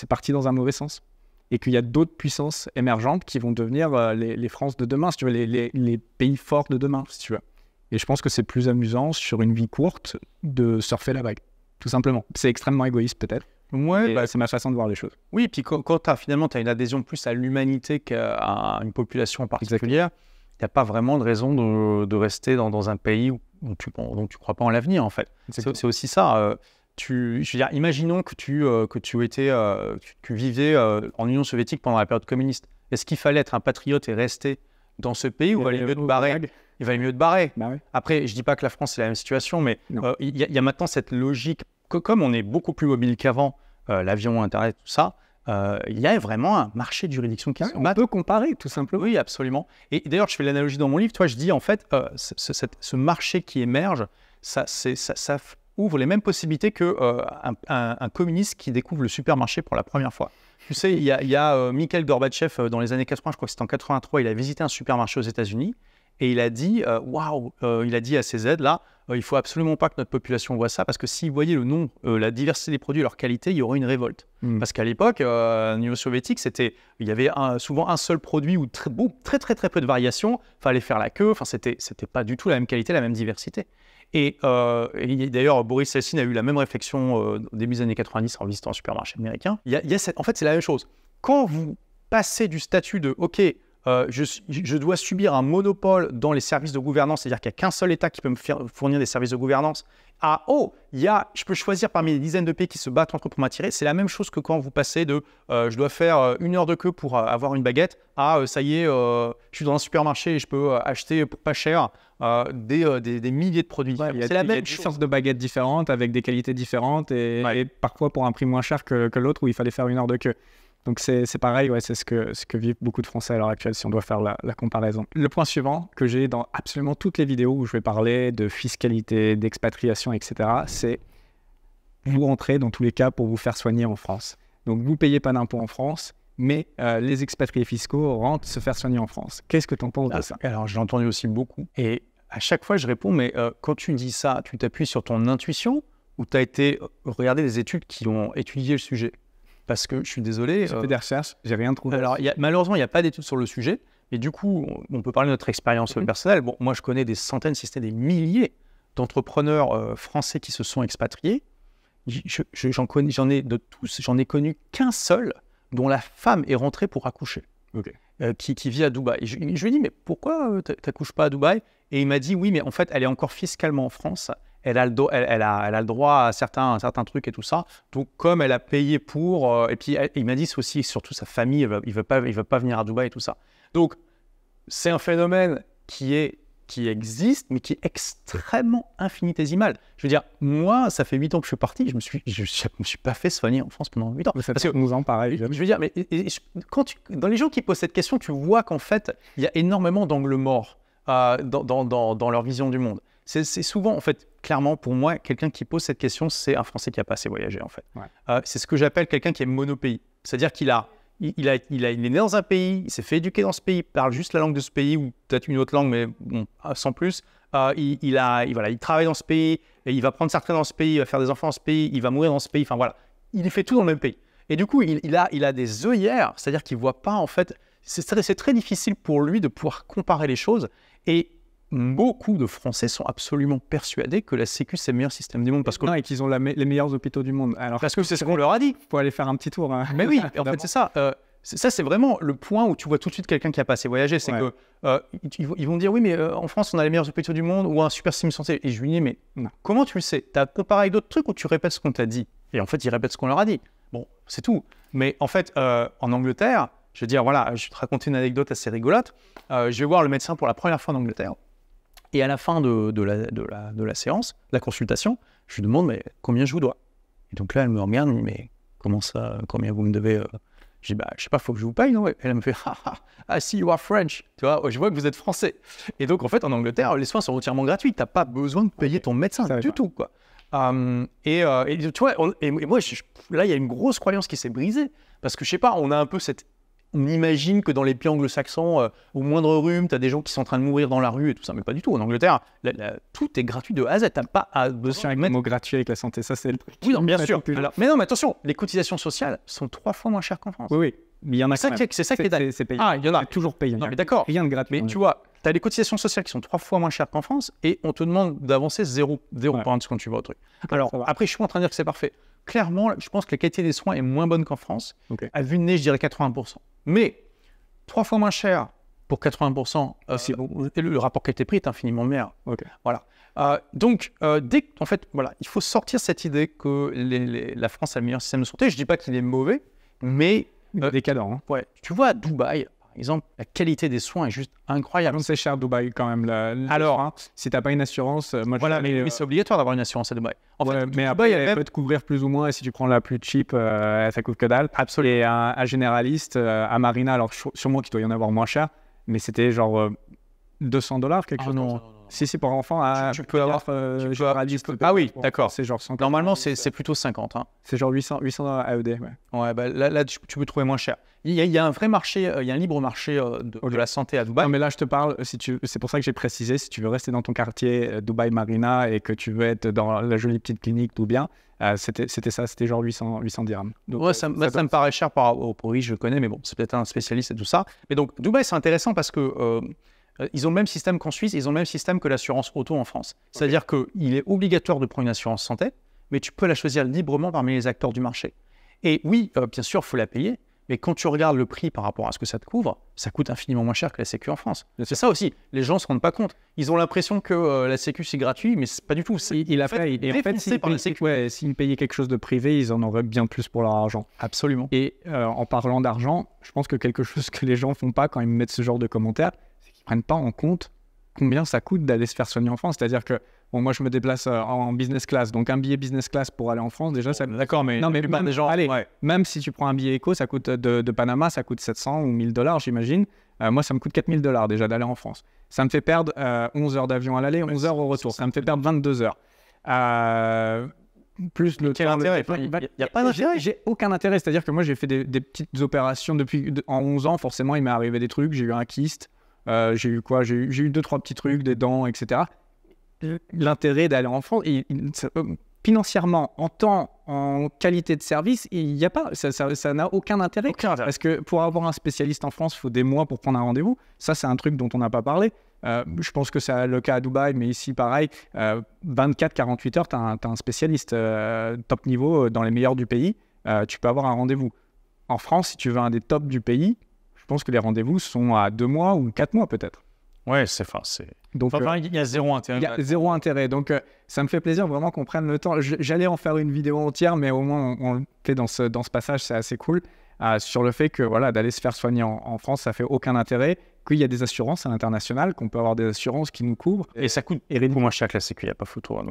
parti dans un mauvais sens. Et qu'il y a d'autres puissances émergentes qui vont devenir les France de demain, si tu veux, les pays forts de demain, si tu veux. Et je pense que c'est plus amusant sur une vie courte de surfer la vague, tout simplement. C'est extrêmement égoïste peut-être. Ouais, C'est ma façon de voir les choses. oui, puis quand tu as finalement une adhésion plus à l'humanité qu'à une population en particulier, il n'y a pas vraiment de raison de rester dans un pays dont tu ne crois pas en l'avenir, en fait. C'est aussi ça. Je veux dire, imaginons que tu vivais en Union soviétique pendant la période communiste. Est-ce qu'il fallait être un patriote et rester dans ce pays ou il valait mieux te barrer? Il valait mieux te barrer. Bah ouais. Après, je ne dis pas que la France est la même situation, mais il y a maintenant cette logique que comme on est beaucoup plus mobile qu'avant, l'avion, Internet, tout ça, il y a vraiment un marché de juridiction qui se On peut comparer, tout simplement. Oui, absolument. Et d'ailleurs, je fais l'analogie dans mon livre. Toi, je dis en fait, ce marché qui émerge, ça ouvre les mêmes possibilités qu'un communiste qui découvre le supermarché pour la première fois. Tu sais, il y a Mikhail Gorbatchev dans les années 80, je crois que c'était en 83, il a visité un supermarché aux États-Unis et il a dit waouh, il a dit à ses aides là, il faut absolument pas que notre population voit ça parce que s'ils voyaient le nom, la diversité des produits et leur qualité, il y aurait une révolte. Parce qu'à l'époque, au niveau soviétique, il y avait souvent un seul produit ou très peu de variations. Fallait faire la queue. Enfin, c'était pas du tout la même qualité, la même diversité. Et d'ailleurs, Boris Yeltsin a eu la même réflexion au début des années 90 en visitant un supermarché américain. En fait, c'est la même chose. Quand vous passez du statut de OK, je dois subir un monopole dans les services de gouvernance, c'est-à-dire qu'il n'y a qu'un seul État qui peut me fournir des services de gouvernance, à je peux choisir parmi les dizaines de pays qui se battent entre eux pour m'attirer. C'est la même chose que quand vous passez de je dois faire 1 heure de queue pour avoir une baguette à ça y est, je suis dans un supermarché et je peux acheter pour pas cher des milliers de produits. Ouais, c'est la même des chose. sortes de baguettes différentes avec des qualités différentes et parfois pour un prix moins cher que l'autre où il fallait faire 1 heure de queue. Donc c'est pareil, c'est ce que vivent beaucoup de Français à l'heure actuelle si on doit faire la comparaison. Le point suivant que j'ai dans absolument toutes les vidéos où je vais parler de fiscalité, d'expatriation, etc., c'est vous rentrez dans tous les cas pour vous faire soigner en France. Donc vous ne payez pas d'impôts en France, mais les expatriés fiscaux rentrent se faire soigner en France. Qu'est-ce que tu en penses de ça? Alors j'ai entendu aussi beaucoup et à chaque fois je réponds, mais quand tu dis ça, tu t'appuies sur ton intuition ou tu as été regarder des études qui ont étudié le sujet? Parce que je suis désolé. J'ai fait des recherches, j'ai rien trouvé. Alors, malheureusement, il n'y a pas d'études sur le sujet. Mais du coup, on peut parler de notre expérience personnelle. Bon, moi, je connais des centaines, si ce n'est des milliers d'entrepreneurs français qui se sont expatriés. J'en ai connu qu'un seul dont la femme est rentrée pour accoucher, qui vit à Dubaï. Je lui ai dit, mais pourquoi tu n'accouches pas à Dubaï? Et il m'a dit, oui, mais en fait, elle est encore fiscalement en France. Elle a le droit à certains trucs et tout ça. Donc, comme elle a payé pour... et puis, il m'a dit aussi, surtout sa famille, il veut pas venir à Dubaï et tout ça. Donc, c'est un phénomène qui existe, mais qui est extrêmement infinitésimal. Je veux dire, moi, ça fait 8 ans que je suis parti, je me suis pas fait soigner en France pendant 8 ans. Parce que nous en pareil. Je veux dire, mais dans les gens qui posent cette question, tu vois qu'en fait, il y a énormément d'angles morts dans leur vision du monde. C'est souvent, en fait, clairement, pour moi, quelqu'un qui pose cette question, c'est un Français qui n'a pas assez voyagé, en fait. Ouais. C'est ce que j'appelle quelqu'un qui est monopays. C'est-à-dire qu'il est né dans un pays, il s'est fait éduquer dans ce pays, il parle juste la langue de ce pays, ou peut-être une autre langue, mais bon, sans plus. Il travaille dans ce pays, et il va prendre sa retraite dans ce pays, il va faire des enfants dans ce pays, il va mourir dans ce pays, enfin voilà. Il fait tout dans le même pays. Et du coup, il a des œillères, c'est-à-dire qu'il ne voit pas, en fait, c'est très difficile pour lui de pouvoir comparer les choses. Et beaucoup de Français sont absolument persuadés que la Sécu, c'est le meilleur système du monde. Et qu'ils ont les meilleurs hôpitaux du monde. Alors, parce que c'est ce qu'on leur a dit. Il faut aller faire un petit tour. Hein. Mais oui, en fait, c'est ça. Ça, c'est vraiment le point où tu vois tout de suite quelqu'un qui a pas assez voyagé. C'est que ils vont dire, oui, mais en France, on a les meilleurs hôpitaux du monde ou un super système de santé. Et je lui dis, mais comment tu le sais? Tu as comparé avec d'autres trucs ou tu répètes ce qu'on t'a dit? Et en fait, ils répètent ce qu'on leur a dit. Bon, c'est tout. Mais en fait, en Angleterre, je veux dire, voilà, je vais te raconter une anecdote assez rigolote. Je vais voir le médecin pour la première fois en Angleterre. Et à la fin de la séance, la consultation, je lui demande, mais combien je vous dois? Et donc là, elle me regarde, elle me dit, mais comment ça, combien vous me devez? Je dis, je sais pas, il faut que je vous paye, non? Et elle me fait, I see you are French. Tu vois, je vois que vous êtes français. Et donc, en fait, en Angleterre, les soins sont entièrement gratuits. Tu n'as pas besoin de payer ton médecin du tout, quoi. Et tu vois, et moi, là, il y a une grosse croyance qui s'est brisée. Parce que, je sais pas, on a un peu on imagine que dans les pays anglo-saxons, au moindre rhume, tu as des gens qui sont en train de mourir dans la rue et tout ça, mais pas du tout. En Angleterre, tout est gratuit de A à Z. Tu n'as pas à besoin de mot gratuit avec la santé, ça c'est le truc. Oui, non, bien sûr. Alors, mais non, mais attention, les cotisations sociales sont 3 fois moins chères qu'en France. Oui, mais il y en a c'est ça qui est dingue. C'est payant. Ah, il y en a. C'est toujours payant. Non, mais d'accord. Rien de gratuit. Mais tu vois, tu as les cotisations sociales qui sont 3 fois moins chères qu'en France et on te demande d'avancer 0 points de ce quand tu vas au truc. Alors, après, je suis pas en train de dire que c'est parfait. clairement, je pense que la qualité des soins est moins bonne qu'en France. Ok. À vue de nez, je dirais 80%. Mais 3 fois moins cher pour 80%, et le rapport qualité-prix est infiniment meilleur. Ok. Voilà. Donc, en fait, voilà, il faut sortir cette idée que la France a le meilleur système de santé. Je ne dis pas qu'il est mauvais, mais Décadent. Hein. ouais, tu vois, à Dubaï, par exemple, la qualité des soins est juste incroyable. C'est cher Dubaï quand même. Alors, hein, si tu n'as pas une assurance, moi Voilà, mais c'est obligatoire d'avoir une assurance à Dubaï. En fait, mais après, elle peut te couvrir plus ou moins. Et si tu prends la plus cheap, ça coûte que dalle. Absolument. Et un généraliste à Marina, alors sûrement qu'il doit y en avoir moins cher, mais c'était genre $200 quelque chose. Non. Si, pour enfants, tu peux avoir. généraliste. Ah oui, d'accord. C'est genre 100. Normalement, c'est plutôt 50. Hein. C'est genre 800 AED. Ouais. Ouais, bah, là tu peux trouver moins cher. Il y a un vrai marché, il y a un libre marché de la santé à Dubaï. Non, mais là, je te parle, c'est pour ça que j'ai précisé, si tu veux rester dans ton quartier Dubaï Marina et que tu veux être dans la jolie petite clinique, tout bien, c'était ça, c'était genre 800 dirhams. Donc, ouais, ça me paraît cher par rapport au prix, je connais, mais bon, c'est peut-être un spécialiste et tout ça. Mais donc, Dubaï, c'est intéressant parce que ils ont le même système qu'en Suisse, ils ont le même système que l'assurance auto en France. C'est-à-dire qu'il est obligatoire de prendre une assurance santé, mais tu peux la choisir librement parmi les acteurs du marché. Et oui, bien sûr, il faut la payer, mais quand tu regardes le prix par rapport à ce que ça te couvre, ça coûte infiniment moins cher que la Sécu en France. C'est ça aussi, les gens ne se rendent pas compte. Ils ont l'impression que la Sécu, c'est gratuit, mais c'est pas du tout. Il a fait, et en fait, s'ils payaient quelque chose de privé, ils en auraient bien plus pour leur argent. Absolument. Et en parlant d'argent, je pense que quelque chose que les gens font pas quand ils me mettent ce genre de commentaires, c'est qu'ils prennent pas en compte combien ça coûte d'aller se faire soigner en France. C'est-à-dire que moi, je me déplace en business class, donc un billet business class pour aller en France, déjà, ça... D'accord, mais, non, mais même, des gens... même si tu prends un billet éco, ça coûte de Panama, ça coûte 700 ou 1000 $, j'imagine. Moi, ça me coûte 4000 $ déjà d'aller en France. Ça me fait perdre 11 heures d'avion à l'aller, 11 heures au retour. Ça me fait perdre 22 heures. Plus le Quel intérêt? Il n'y a pas d'intérêt. J'ai aucun intérêt. C'est-à-dire que moi, j'ai fait des petites opérations en 11 ans. Forcément, il m'est arrivé des trucs. J'ai eu un kyste. J'ai eu 2-3 petits trucs, des dents, etc. L'intérêt d'aller en France, financièrement, en temps, en qualité de service, il n'y a pas, ça n'a aucun intérêt. Parce que pour avoir un spécialiste en France, il faut des mois pour prendre un rendez-vous. Ça, c'est un truc dont on n'a pas parlé. Je pense que c'est le cas à Dubaï, mais ici, pareil, 24-48 heures, tu as un spécialiste top niveau dans les meilleurs du pays. Tu peux avoir un rendez-vous. En France, si tu veux un des tops du pays, je pense que les rendez-vous sont à 2 mois ou 4 mois peut-être. Ouais, donc il y a zéro intérêt. Il y a zéro intérêt. Donc, ça me fait plaisir vraiment qu'on prenne le temps. J'allais en faire une vidéo entière, mais au moins, on le fait dans ce passage, c'est assez cool. Sur le fait que voilà, d'aller se faire soigner en France, ça fait aucun intérêt. Qu'il y a des assurances à l'international, qu'on peut avoir des assurances qui nous couvrent. Et ça coûte beaucoup moins cher que la Sécu, il n'y a pas photo. Hein,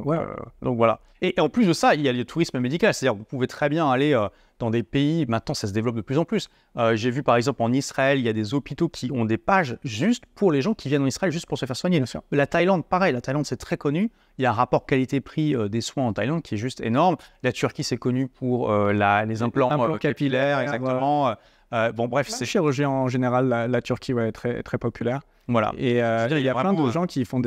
donc voilà. Et en plus de ça, il y a le tourisme médical. C'est-à-dire vous pouvez très bien aller dans des pays, maintenant ça se développe de plus en plus. J'ai vu par exemple en Israël, il y a des hôpitaux qui ont des pages juste pour les gens qui viennent en Israël juste pour se faire soigner. La Thaïlande, pareil, la Thaïlande c'est très connu. Il y a un rapport qualité-prix des soins en Thaïlande qui est juste énorme. La Turquie c'est connu pour les implants capillaires, exactement. Bon bref, c'est chirurgie en général, la Turquie est très, très populaire. Voilà. Et il y a plein de gens qui font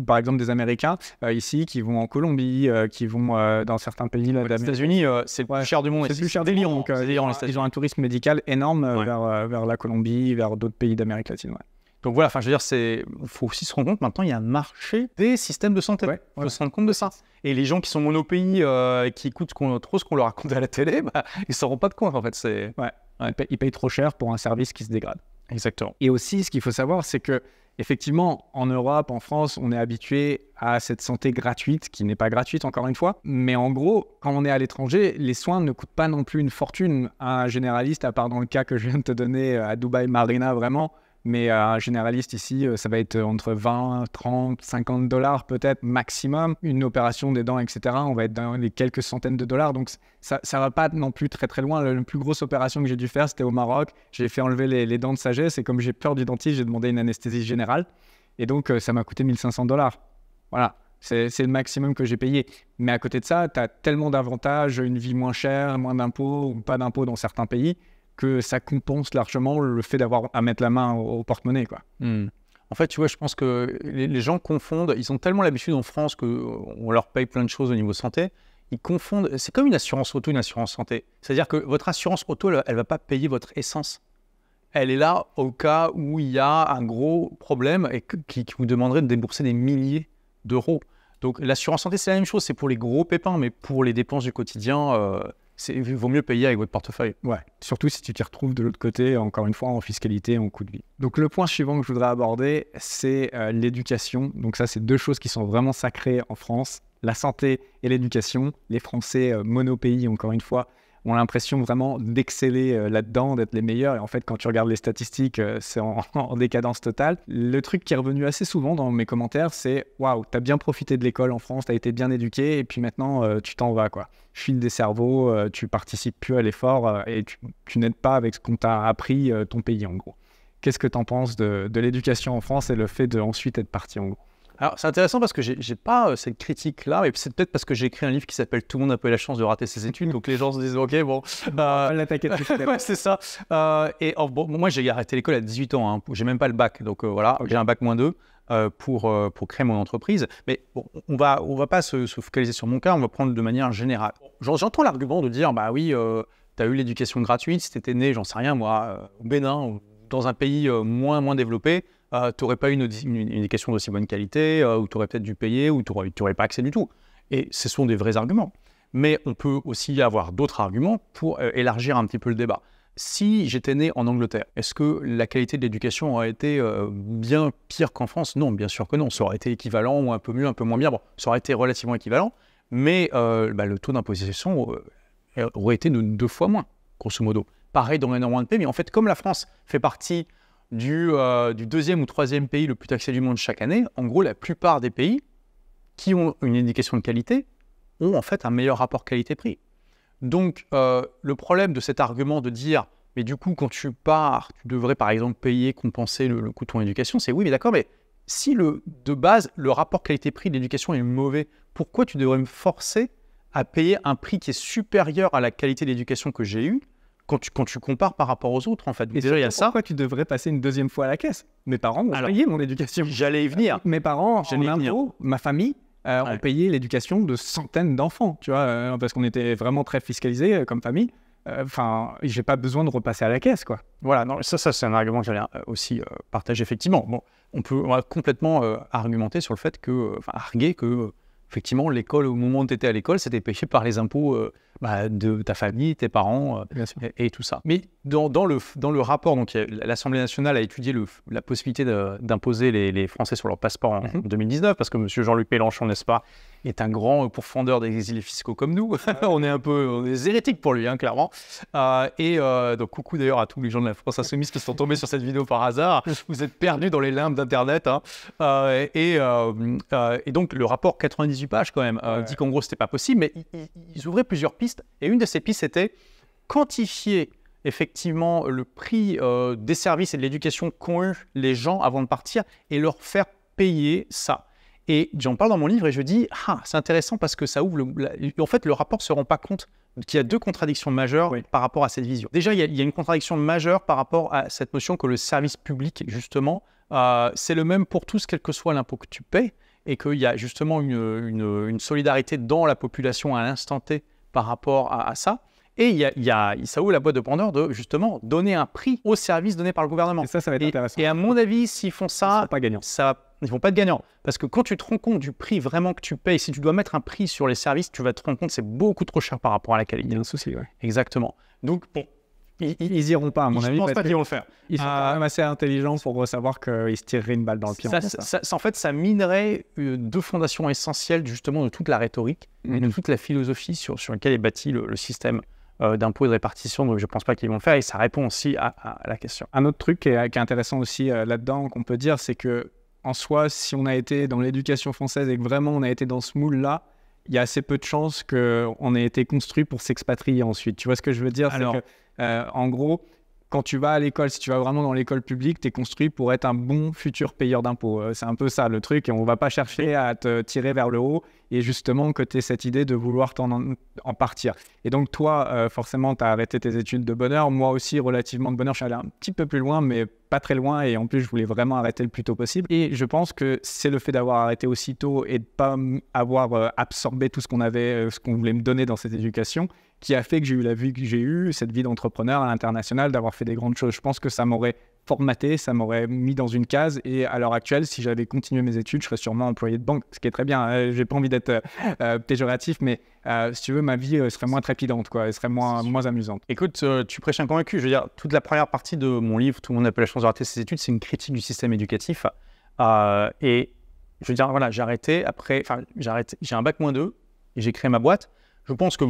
par exemple des Américains ici, qui vont en Colombie, qui vont dans certains pays d'Amérique. Les États-Unis, c'est le plus cher du monde. C'est le plus cher du monde. Donc, ils ont un tourisme médical énorme vers la Colombie, vers d'autres pays d'Amérique latine. Ouais. Donc voilà, je veux dire, il faut aussi se rendre compte, maintenant, il y a un marché des systèmes de santé. Il faut se rendre compte de ça. Et les gens qui sont monopays, qui écoutent trop ce qu'on leur raconte à la télé, ils ne s'en rendent pas de compte, en fait. Ils payent trop cher pour un service qui se dégrade. Exactement. Et aussi, ce qu'il faut savoir, c'est que effectivement, en Europe, en France, on est habitué à cette santé gratuite, qui n'est pas gratuite encore une fois. Mais en gros, quand on est à l'étranger, les soins ne coûtent pas non plus une fortune. Un généraliste, à part dans le cas que je viens de te donner à Dubaï Marina, vraiment. Mais un généraliste ici, ça va être entre 20, 30, 50 $ peut-être maximum. Une opération des dents, etc., on va être dans les quelques centaines de dollars. Donc ça va pas non plus très très loin. La plus grosse opération que j'ai dû faire, c'était au Maroc. J'ai fait enlever les dents de sagesse et comme j'ai peur du dentiste, j'ai demandé une anesthésie générale. Et donc ça m'a coûté 1500 $. Voilà, c'est le maximum que j'ai payé. Mais à côté de ça, tu as tellement d'avantages, une vie moins chère, moins d'impôts ou pas d'impôts dans certains pays, que ça compense largement le fait d'avoir à mettre la main au porte-monnaie, quoi. En fait, tu vois, je pense que les gens confondent. Ils ont tellement l'habitude en France qu'on leur paye plein de choses au niveau santé. Ils confondent. C'est comme une assurance auto, une assurance santé. C'est-à-dire que votre assurance auto, elle ne va pas payer votre essence. Elle est là au cas où il y a un gros problème et qui vous demanderait de débourser des milliers d'euros. Donc l'assurance santé, c'est la même chose, c'est pour les gros pépins, mais pour les dépenses du quotidien, il vaut mieux payer avec votre portefeuille. Ouais, surtout si tu t'y retrouves de l'autre côté, encore une fois, en fiscalité, en coût de vie. Donc le point suivant que je voudrais aborder, c'est l'éducation. Donc ça, c'est deux choses qui sont vraiment sacrées en France. La santé et l'éducation. Les Français, monopays, encore une fois, ont l'impression vraiment d'exceller là-dedans, d'être les meilleurs. Et en fait, quand tu regardes les statistiques, c'est en décadence totale. Le truc qui est revenu assez souvent dans mes commentaires, c'est « Waouh, t'as bien profité de l'école en France, t'as été bien éduqué, et puis maintenant, tu t'en vas, quoi. Fuite des cerveaux, tu participes plus à l'effort et tu n'aides pas avec ce qu'on t'a appris ton pays, en gros. » Qu'est-ce que t'en penses de l'éducation en France et le fait d'ensuite être parti, en gros? Alors, c'est intéressant parce que j'ai pas cette critique-là, mais c'est peut-être parce que j'ai écrit un livre qui s'appelle « Tout le monde n'a pas eu la chance de rater ses études », donc les gens se disent « Ok, bon... » l'attaquer de ouais, c'est ça. Bon, moi, j'ai arrêté l'école à 18 ans, hein. J'ai même pas le bac, donc voilà, okay. J'ai un bac -2 pour créer mon entreprise. Mais bon, on va pas se focaliser sur mon cas, on va prendre de manière générale. J'entends l'argument de dire « Bah oui, tu as eu l'éducation gratuite, si tu étais né, j'en sais rien, moi, au Bénin, ou dans un pays moins développé, tu n'aurais pas eu une éducation d'aussi bonne qualité, ou tu aurais peut-être dû payer, ou tu n'aurais pas accès du tout. » Et ce sont des vrais arguments. Mais on peut aussi avoir d'autres arguments pour élargir un petit peu le débat. Si j'étais né en Angleterre, est-ce que la qualité de l'éducation aurait été bien pire qu'en France? Non, bien sûr que non. Ça aurait été équivalent, ou un peu mieux, un peu moins bien. Bon, ça aurait été relativement équivalent, mais le taux d'imposition aurait été de 2 fois moins, grosso modo. Pareil dans énormément de pays, mais en fait, comme la France fait partie du 2e ou 3e pays le plus taxé du monde chaque année, en gros, la plupart des pays qui ont une éducation de qualité ont en fait un meilleur rapport qualité-prix. Donc, le problème de cet argument de dire « mais du coup, quand tu pars, tu devrais par exemple payer, compenser le coût de ton éducation », c'est oui, mais d'accord, mais si de base, le rapport qualité-prix de l'éducation est mauvais, pourquoi tu devrais me forcer à payer un prix qui est supérieur à la qualité de l'éducation que j'ai eue quand tu compares par rapport aux autres, en fait? Et déjà, il y a ça. Pourquoi tu devrais passer une 2e fois à la caisse? Mes parents ont payé mon éducation. J'allais y venir. Mes parents, en impôt, ma famille, ont payé l'éducation de centaines d'enfants, tu vois, parce qu'on était vraiment très fiscalisés comme famille. Enfin, j'ai pas besoin de repasser à la caisse, quoi. Voilà, non, ça c'est un argument que j'allais aussi partager, effectivement. Bon, on va complètement argumenter sur le fait arguer que, effectivement, l'école, au moment où tu étais à l'école, c'était payé par les impôts de ta famille, tes parents et tout ça. Mais dans le rapport, donc l'Assemblée nationale a étudié la possibilité d'imposer les Français sur leur passeport en 2019, parce que M. Jean-Luc Mélenchon, n'est-ce pas, est un grand pourfendeur des exilés fiscaux comme nous. On est des hérétiques pour lui, hein, clairement. Donc coucou d'ailleurs à tous les gens de la France insoumise qui sont tombés sur cette vidéo par hasard. Vous êtes perdus dans les limbes d'Internet. Hein. Et donc le rapport 98 pages quand même dit qu'en gros c'était pas possible, mais ils ouvraient plusieurs pistes. Et une de ces pistes était quantifier effectivement le prix des services et de l'éducation qu'ont eu les gens avant de partir et leur faire payer ça. Et j'en parle dans mon livre et je dis c'est intéressant parce que ça ouvre en fait le rapport ne se rend pas compte qu'il y a 2 contradictions majeures par rapport à cette vision. Déjà, il y a une contradiction majeure par rapport à cette notion que le service public, justement, c'est le même pour tous, quel que soit l'impôt que tu paies, et qu'il y a justement une solidarité dans la population à l'instant T par rapport à ça. Et ça ouvre la boîte de Pandore de, justement, donner un prix aux services donnés par le gouvernement. Et ça va être intéressant. Et à mon avis, s'ils font ça, ils ne vont pas être gagnants. Parce que quand tu te rends compte du prix vraiment que tu payes, si tu dois mettre un prix sur les services, tu vas te rendre compte que c'est beaucoup trop cher par rapport à la qualité. Il y a un souci, oui. Exactement. Donc, bon, ils iront pas, à mon avis. Je pense pas qu'ils vont le faire. Ils sont quand même assez intelligents pour savoir qu'ils se tireraient une balle dans le pied. En fait, ça minerait 2 fondations essentielles, justement, de toute la rhétorique et de toute la philosophie sur laquelle est bâti le système d'impôt et de répartition. Donc, je ne pense pas qu'ils vont le faire et ça répond aussi à la question. Un autre truc qui est intéressant aussi là-dedans, qu'on peut dire, c'est que en soi, si on a été dans l'éducation française et que vraiment on a été dans ce moule-là, il y a assez peu de chances qu'on ait été construit pour s'expatrier ensuite. Tu vois ce que je veux dire? Alors, en gros, quand tu vas à l'école, si tu vas vraiment dans l'école publique, tu es construit pour être un bon futur payeur d'impôts. C'est un peu ça le truc, et on ne va pas chercher à te tirer vers le haut, et justement que tu aies cette idée de vouloir en partir. Et donc toi, forcément, tu as arrêté tes études de bonne heure. Moi aussi, relativement de bonne heure, je suis allé un petit peu plus loin, mais pas très loin, et en plus, je voulais vraiment arrêter le plus tôt possible. Et je pense que c'est le fait d'avoir arrêté aussi tôt et de ne pas avoir absorbé tout ce qu'on voulait me donner dans cette éducation, qui a fait que j'ai eu la vie que j'ai eue, cette vie d'entrepreneur à l'international, d'avoir fait des grandes choses. Je pense que ça m'aurait formaté, ça m'aurait mis dans une case. Et à l'heure actuelle, si j'avais continué mes études, je serais sûrement employé de banque, ce qui est très bien. J'ai pas envie d'être péjoratif, mais si tu veux, ma vie serait moins trépidante, quoi. Elle serait moins amusante. Écoute, tu prêches un convaincu. Je veux dire, toute la première partie de mon livre, Tout le monde n'a pas la chance de rater ses études, c'est une critique du système éducatif. Et je veux dire, voilà, j'ai un bac-2 et j'ai créé ma boîte. Je pense que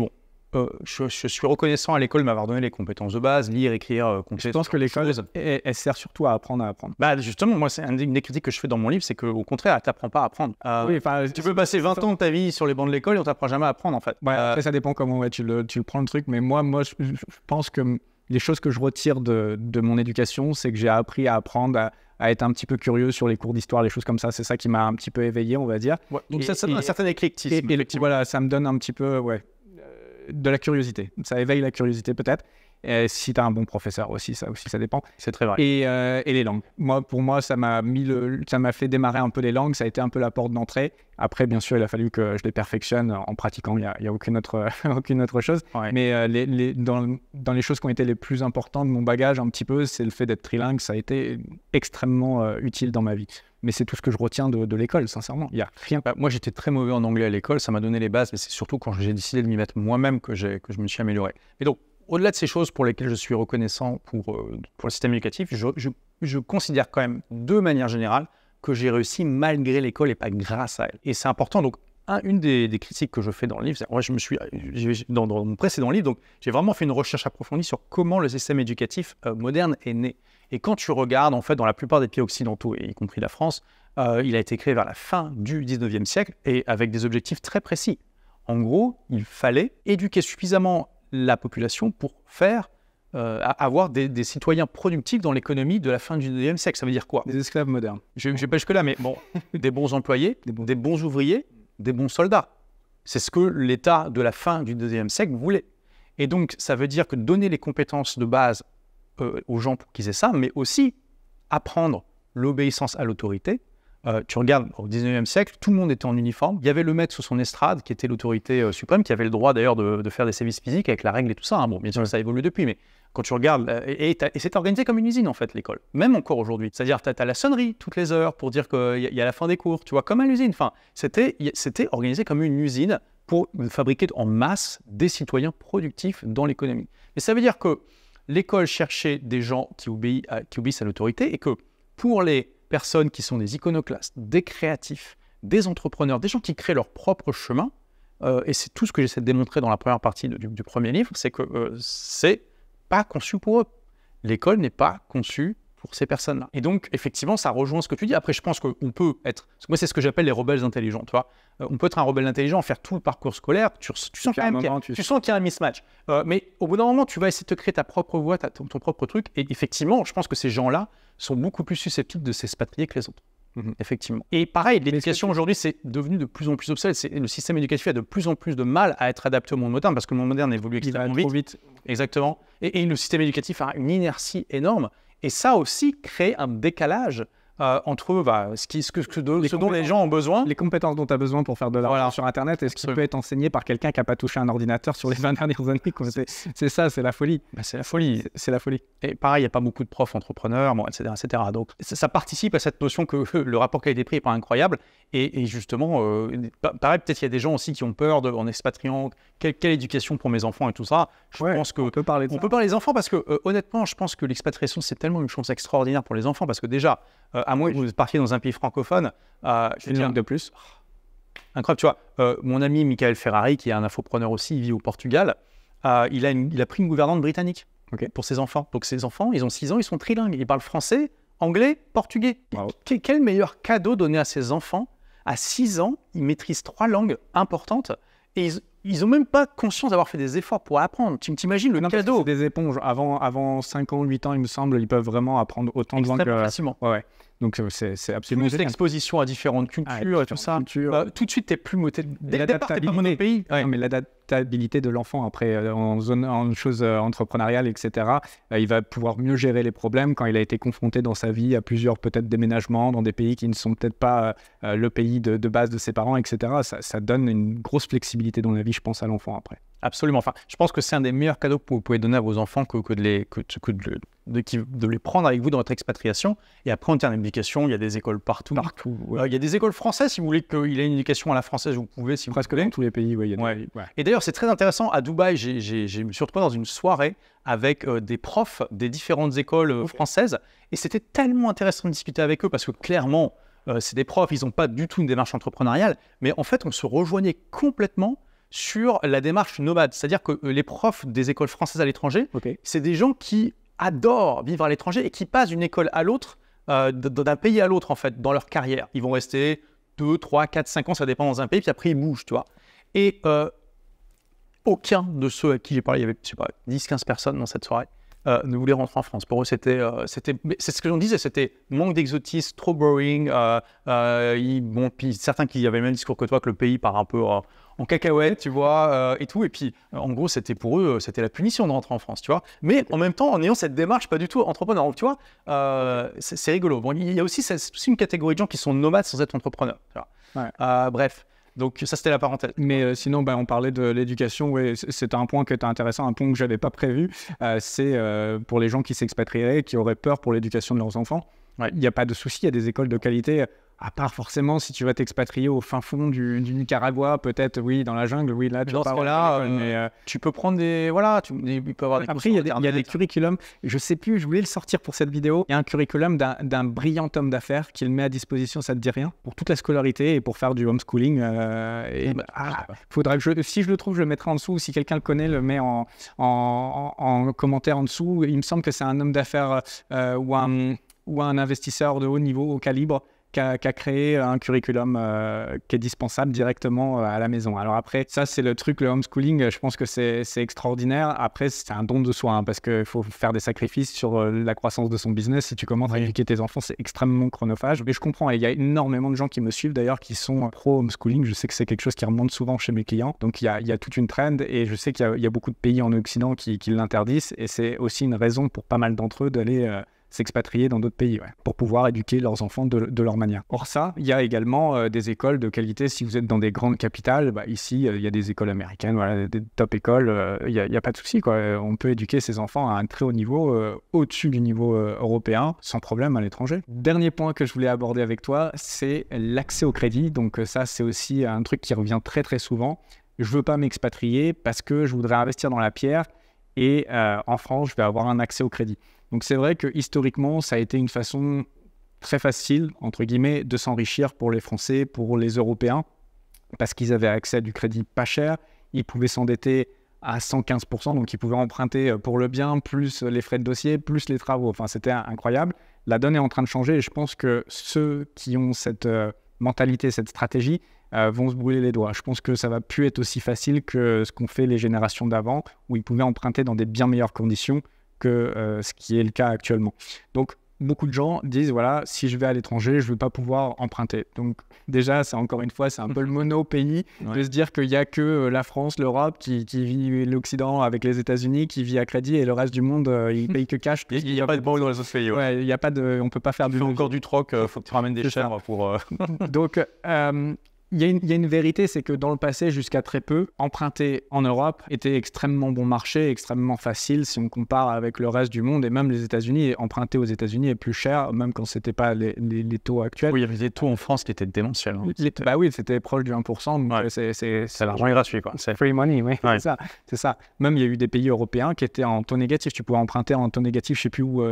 je suis reconnaissant à l'école de m'avoir donné les compétences de base, lire, écrire, compter. Je pense que l'école, elle sert surtout à apprendre. Bah justement, moi, c'est une des critiques que je fais dans mon livre, c'est qu'au contraire, elle t'apprend pas à apprendre. Tu peux passer 20 ans de ta vie sur les bancs de l'école et on t'apprend jamais à apprendre, en fait. Ouais, après, ça dépend comment tu le prends le truc, mais moi je pense que les choses que je retire de mon éducation, c'est que j'ai appris à apprendre, à être un petit peu curieux sur les cours d'histoire, les choses comme ça. C'est ça qui m'a un petit peu éveillé, on va dire. Ouais, donc ça donne un certain éclectisme. Et voilà, ça me donne un petit peu, de la curiosité. Ça éveille la curiosité peut-être. Et si tu as un bon professeur aussi, ça dépend. C'est très vrai. Et les langues. Pour moi, ça m'a fait démarrer un peu les langues. Ça a été un peu la porte d'entrée. Après, bien sûr, il a fallu que je les perfectionne en pratiquant. Il n'y a aucune autre chose. Ouais. Mais dans les choses qui ont été les plus importantes de mon bagage, un petit peu, c'est le fait d'être trilingue. Ça a été extrêmement utile dans ma vie. Mais c'est tout ce que je retiens de l'école, sincèrement. Il n'y a rien. Moi, j'étais très mauvais en anglais à l'école. Ça m'a donné les bases. Mais c'est surtout quand j'ai décidé de m'y mettre moi-même que je me suis amélioré. Et donc, au-delà de ces choses pour lesquelles je suis reconnaissant pour le système éducatif, je considère quand même, de manière générale, que j'ai réussi malgré l'école et pas grâce à elle. Et c'est important. Donc, une des critiques que je fais dans le livre, c'est dans mon précédent livre, donc j'ai vraiment fait une recherche approfondie sur comment le système éducatif moderne est né. Et quand tu regardes, en fait, dans la plupart des pays occidentaux, et y compris la France, il a été créé vers la fin du 19e siècle et avec des objectifs très précis. En gros, il fallait éduquer suffisamment la population pour avoir des citoyens productifs dans l'économie de la fin du 19e siècle. Ça veut dire quoi? Des esclaves modernes. Je vais pas jusque-là, mais bon, des bons employés, des bons ouvriers, des bons soldats. C'est ce que l'État de la fin du 19e siècle voulait. Et donc, ça veut dire que donner les compétences de base aux gens pour qu'ils aient ça, mais aussi apprendre l'obéissance à l'autorité. Tu regardes, au 19e siècle, tout le monde était en uniforme. Il y avait le maître sous son estrade, qui était l'autorité suprême, qui avait le droit d'ailleurs de faire des services physiques avec la règle et tout ça. Bon, bien sûr, ça a évolué depuis, mais quand tu regardes, et c'est organisé comme une usine, en fait, l'école, même encore aujourd'hui. C'est-à-dire, tu as la sonnerie toutes les heures pour dire qu'il y a la fin des cours, tu vois, comme à l'usine. Enfin, c'était organisé comme une usine pour fabriquer en masse des citoyens productifs dans l'économie. Mais ça veut dire que l'école cherchait des gens qui obéissent à l'autorité et que pour les personnes qui sont des iconoclastes, des créatifs, des entrepreneurs, des gens qui créent leur propre chemin, et c'est tout ce que j'essaie de démontrer dans la première partie du premier livre, c'est que c'est pas conçu pour eux. L'école n'est pas conçue pour ces personnes-là. Et donc, effectivement, ça rejoint ce que tu dis. Après, je pense qu'on peut être... Moi, c'est ce que j'appelle les rebelles intelligents, tu vois. On peut être un rebelle intelligent, faire tout le parcours scolaire, tu sens quand même qu'il y a un mismatch. Mais au bout d'un moment, tu vas essayer de te créer ta propre voie, ton propre truc. Et effectivement, je pense que ces gens-là sont beaucoup plus susceptibles de s'expatrier que les autres. Effectivement. Et pareil, l'éducation aujourd'hui, c'est devenu de plus en plus obsolète. Le système éducatif a de plus en plus de mal à être adapté au monde moderne parce que le monde moderne évolue extrêmement vite. Exactement. Et le système éducatif a une inertie énorme. Et ça aussi crée un décalage entre ce dont les gens ont besoin. Les compétences dont tu as besoin pour faire de l'argent sur Internet, est-ce qu'il peut être enseigné par quelqu'un qui n'a pas touché un ordinateur sur les 20 dernières années? C'est ça, c'est la folie. C'est la folie. C'est la folie. Et pareil, il n'y a pas beaucoup de profs entrepreneurs, etc., etc. Donc ça participe à cette notion que le rapport qualité-prix n'est pas incroyable. Et justement, pareil, peut-être il y a des gens aussi qui ont peur en expatriant, quelle éducation pour mes enfants et tout ça. Je pense que on peut parler des enfants parce que honnêtement, je pense que l'expatriation, c'est tellement une chance extraordinaire pour les enfants parce que déjà, à moins que vous partiez dans un pays francophone, une langue de plus. Incroyable, tu vois. Mon ami Michael Ferrari, qui est un infopreneur aussi, il vit au Portugal, il a pris une gouvernante britannique pour ses enfants. Donc ses enfants, ils ont 6 ans, ils sont trilingues. Ils parlent français, anglais, portugais. Wow. Quel meilleur cadeau donner à ses enfants? À 6 ans, ils maîtrisent 3 langues importantes et ils n'ont même pas conscience d'avoir fait des efforts pour apprendre. Tu t'imagines le cadeau? C'est des éponges. Avant 5 ans, 8 ans, il me semble, ils peuvent vraiment apprendre autant de langues. Facilement. Ouais. Donc c'est absolument plus l'exposition à différentes cultures et tout ça. Tout de suite, tu es plus motivé. Dès le départ, tu n'es pas dans le pays. Ouais. Non, mais l'adaptabilité de l'enfant après, en choses entrepreneuriales, etc., il va pouvoir mieux gérer les problèmes quand il a été confronté dans sa vie à plusieurs peut-être déménagements dans des pays qui ne sont peut-être pas le pays de base de ses parents, etc. Ça donne une grosse flexibilité dans la vie. vie, je pense, à l'enfant après. Absolument. Enfin, je pense que c'est un des meilleurs cadeaux que vous pouvez donner à vos enfants que de les prendre avec vous dans votre expatriation. Et après, en termes d'éducation, il y a des écoles partout. Ouais. Il y a des écoles françaises, si vous voulez qu'il ait une éducation à la française, vous pouvez. Si Presque vous voulez. dans tous les pays, ouais. Ouais. Et d'ailleurs, c'est très intéressant. À Dubaï, je me suis retrouvé dans une soirée avec des profs des différentes écoles françaises. Et c'était tellement intéressant de discuter avec eux parce que clairement, c'est des profs, ils n'ont pas du tout une démarche entrepreneuriale. Mais en fait, on se rejoignait complètement sur la démarche nomade. C'est-à-dire que les profs des écoles françaises à l'étranger, c'est des gens qui adorent vivre à l'étranger et qui passent d'une école à l'autre, d'un pays à l'autre, en fait, dans leur carrière. Ils vont rester 2, 3, 4, 5 ans, ça dépend dans un pays, puis après ils bougent, tu vois. Et aucun de ceux à qui j'ai parlé, il y avait, je sais pas, 10, 15 personnes dans cette soirée, ne voulaient rentrer en France. Eux, c'est ce que l'on disait, c'était manque d'exotisme, trop boring. Puis certains qui avaient le même discours que toi, que le pays part un peu en cacahuète, tu vois, et tout. Et puis, en gros, c'était pour eux, c'était la punition de rentrer en France, tu vois. Mais en même temps, en ayant cette démarche pas du tout entrepreneur, donc, tu vois, c'est rigolo. Bon, il y a aussi une catégorie de gens qui sont nomades sans être entrepreneurs. Tu vois. Ouais. Bref. Donc ça, c'était la parenthèse. Mais sinon, on parlait de l'éducation. Ouais, c'est un point qui était intéressant, un point que je n'avais pas prévu. C'est pour les gens qui s'expatrieraient, qui auraient peur pour l'éducation de leurs enfants. Il n'y a pas de souci, il y a des écoles de qualité. À part forcément, si tu vas t'expatrier au fin fond du Nicaragua, peut-être, oui, dans la jungle, oui, là, tu dans ce cas-là, mais tu peux prendre des... Voilà, il peut avoir des... Après, il y a des curriculums. Je sais plus, je voulais le sortir pour cette vidéo. Il y a un curriculum d'un brillant homme d'affaires qui le met à disposition, ça te dit rien, pour toute la scolarité et pour faire du homeschooling. Faudra que si je le trouve, je le mettrai en dessous. Si quelqu'un le connaît, le met en commentaire en dessous. Il me semble que c'est un homme d'affaires ou un investisseur de haut niveau, au calibre, qui a créé un curriculum qui est dispensable directement à la maison. Alors après, ça c'est le truc, le homeschooling, je pense que c'est extraordinaire. Après, c'est un don de soi, parce qu'il faut faire des sacrifices sur la croissance de son business. Si tu commences à éduquer tes enfants, c'est extrêmement chronophage. Mais je comprends, et il y a énormément de gens qui me suivent d'ailleurs, qui sont pro-homeschooling. Je sais que c'est quelque chose qui remonte souvent chez mes clients. Donc il y a toute une trend, et je sais qu'il y a beaucoup de pays en Occident qui l'interdisent, et c'est aussi une raison pour pas mal d'entre eux d'aller... s'expatrier dans d'autres pays, pour pouvoir éduquer leurs enfants de leur manière. Or ça, il y a également des écoles de qualité. Si vous êtes dans des grandes capitales, ici, il y a des écoles américaines, voilà, des top écoles, il n'y a pas de souci, quoi. On peut éduquer ses enfants à un très haut niveau, au-dessus du niveau européen, sans problème à l'étranger. Dernier point que je voulais aborder avec toi, c'est l'accès au crédit. Donc ça, c'est aussi un truc qui revient très très souvent. Je ne veux pas m'expatrier parce que je voudrais investir dans la pierre, et en France, je vais avoir un accès au crédit. Donc c'est vrai que historiquement, ça a été une façon très facile, entre guillemets, de s'enrichir pour les Français, pour les Européens, parce qu'ils avaient accès à du crédit pas cher, ils pouvaient s'endetter à 115%, donc ils pouvaient emprunter pour le bien, plus les frais de dossier, plus les travaux. Enfin, c'était incroyable. La donne est en train de changer, et je pense que ceux qui ont cette mentalité, cette stratégie, vont se brûler les doigts. Je pense que ça va plus être aussi facile que ce qu'ont fait les générations d'avant, où ils pouvaient emprunter dans des bien meilleures conditions que ce qui est le cas actuellement. Donc, beaucoup de gens disent, voilà, si je vais à l'étranger, je ne vais pas pouvoir emprunter. Donc, déjà, c'est encore une fois, c'est un peu le mono-pays de se dire qu'il n'y a que la France, l'Europe, qui vit l'Occident avec les États-Unis, qui vit à crédit, et le reste du monde, il ne paye que cash. Il n'y a pas de banque dans les autres pays. Il y a pas de, on ne peut pas faire du... encore du troc, il faut que tu ramènes des chèvres pour... Donc, il y a une vérité, c'est que dans le passé, jusqu'à très peu, emprunter en Europe était extrêmement bon marché, extrêmement facile si on compare avec le reste du monde, et même les États-Unis. Emprunter aux États-Unis est plus cher, même quand c'était pas les taux actuels. Oui, il y avait des taux en France qui étaient démentiels. Oui, c'était proche du 1%. Donc c'est l'argent est gratuit, quoi. C'est free money, oui. Ouais. C'est ça. Même il y a eu des pays européens qui étaient en taux négatif. Tu pouvais emprunter en taux négatif, je sais plus où.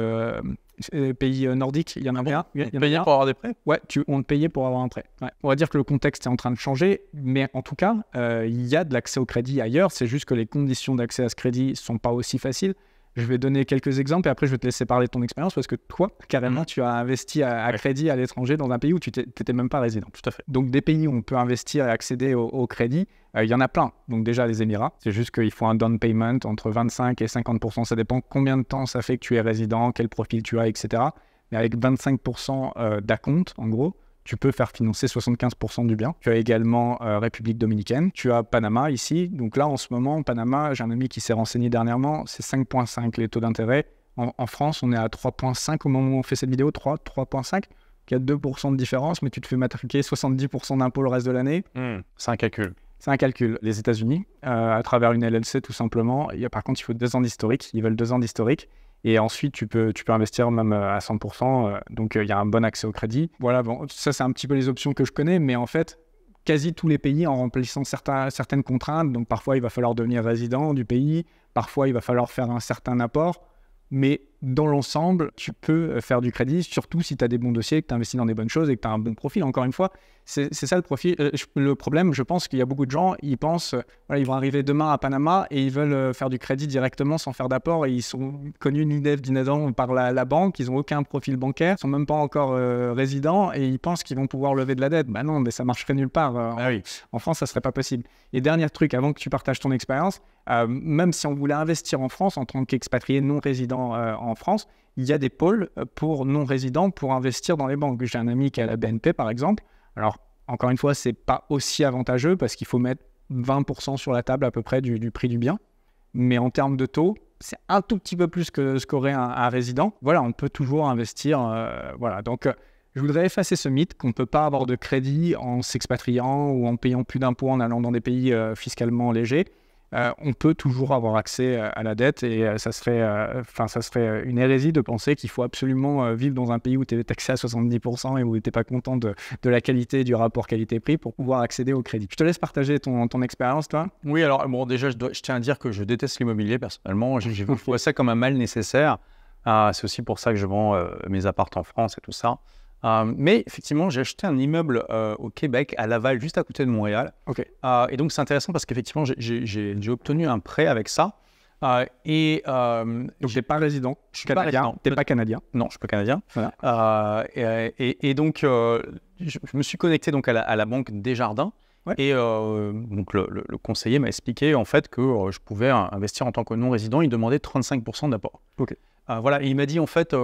Pays nordiques, il y en avait un. On payait pour avoir des prêts ? Ouais, on te payait pour avoir un prêt. Ouais. On va dire que le contexte est en train de changer, mais en tout cas, il y a de l'accès au crédit ailleurs. C'est juste que les conditions d'accès à ce crédit ne sont pas aussi faciles. Je vais donner quelques exemples et après je vais te laisser parler de ton expérience, parce que toi, carrément, tu as investi à crédit à l'étranger dans un pays où tu n'étais même pas résident. Tout à fait. Donc des pays où on peut investir et accéder au crédit, il y en a plein. Donc déjà les Émirats, c'est juste qu'il faut un down payment entre 25 et 50%. Ça dépend combien de temps ça fait que tu es résident, quel profil tu as, etc. Mais avec 25% d'acompte, en gros, tu peux faire financer 75% du bien. Tu as également République dominicaine. Tu as Panama ici. Donc là, en ce moment, Panama, j'ai un ami qui s'est renseigné dernièrement, c'est 5,5 les taux d'intérêt. En France, on est à 3,5 au moment où on fait cette vidéo, 3,5. Il y a 2% de différence, mais tu te fais matriculer 70% d'impôts le reste de l'année. C'est un calcul. C'est un calcul. Les États-Unis, à travers une LLC tout simplement, par contre, il faut 2 ans d'historique. Ils veulent 2 ans d'historique. Et ensuite, tu peux investir même à 100%. Donc, il y a un bon accès au crédit. Voilà, bon, ça, c'est un petit peu les options que je connais. Mais en fait, quasi tous les pays en remplissant certaines contraintes. Donc, parfois, il va falloir devenir résident du pays. Parfois, il va falloir faire un certain apport. Mais dans l'ensemble, tu peux faire du crédit, surtout si tu as des bons dossiers, que tu investis dans des bonnes choses et que tu as un bon profil. Encore une fois, c'est ça le problème. Je pense qu'il y a beaucoup de gens, ils pensent, voilà, ils vont arriver demain à Panama et ils veulent faire du crédit directement sans faire d'apport. Et ils sont connus ni dev ni nadant par la banque, ils n'ont aucun profil bancaire, ils ne sont même pas encore résidents et ils pensent qu'ils vont pouvoir lever de la dette. Bah non, mais ça marcherait nulle part. En France, ça ne serait pas possible. Et dernier truc, avant que tu partages ton expérience, même si on voulait investir en France en tant qu'expatrié non résident en France, il y a des pôles pour non-résidents pour investir dans les banques. J'ai un ami qui est à la BNP, par exemple. Alors, encore une fois, ce n'est pas aussi avantageux parce qu'il faut mettre 20% sur la table à peu près du prix du bien. Mais en termes de taux, c'est un tout petit peu plus que ce qu'aurait un résident. Voilà, on peut toujours investir. Voilà. Donc, je voudrais effacer ce mythe qu'on ne peut pas avoir de crédit en s'expatriant ou en payant plus d'impôts en allant dans des pays fiscalement légers. On peut toujours avoir accès à la dette et ça serait une hérésie de penser qu'il faut absolument vivre dans un pays où tu es taxé à 70% et où tu n'es pas content de la qualité du rapport qualité-prix pour pouvoir accéder au crédit. Je te laisse partager ton expérience, toi. Oui, alors bon, déjà, je tiens à dire que je déteste l'immobilier personnellement. Je vois ça comme un mal nécessaire. C'est aussi pour ça que je vends mes apparts en France et tout ça. Mais effectivement, j'ai acheté un immeuble au Québec, à Laval, juste à côté de Montréal. Okay. Et donc, c'est intéressant parce qu'effectivement, j'ai obtenu un prêt avec ça. Donc, tu n'es pas résident, je suis canadien. Tu n'es pas canadien. Non, je ne suis pas canadien. Voilà. Et donc, je me suis connecté donc, à la banque Desjardins. Ouais. Et donc, le conseiller m'a expliqué en fait que je pouvais investir en tant que non-résident. Il demandait 35% d'apport. Ok. Voilà, et il m'a dit en fait,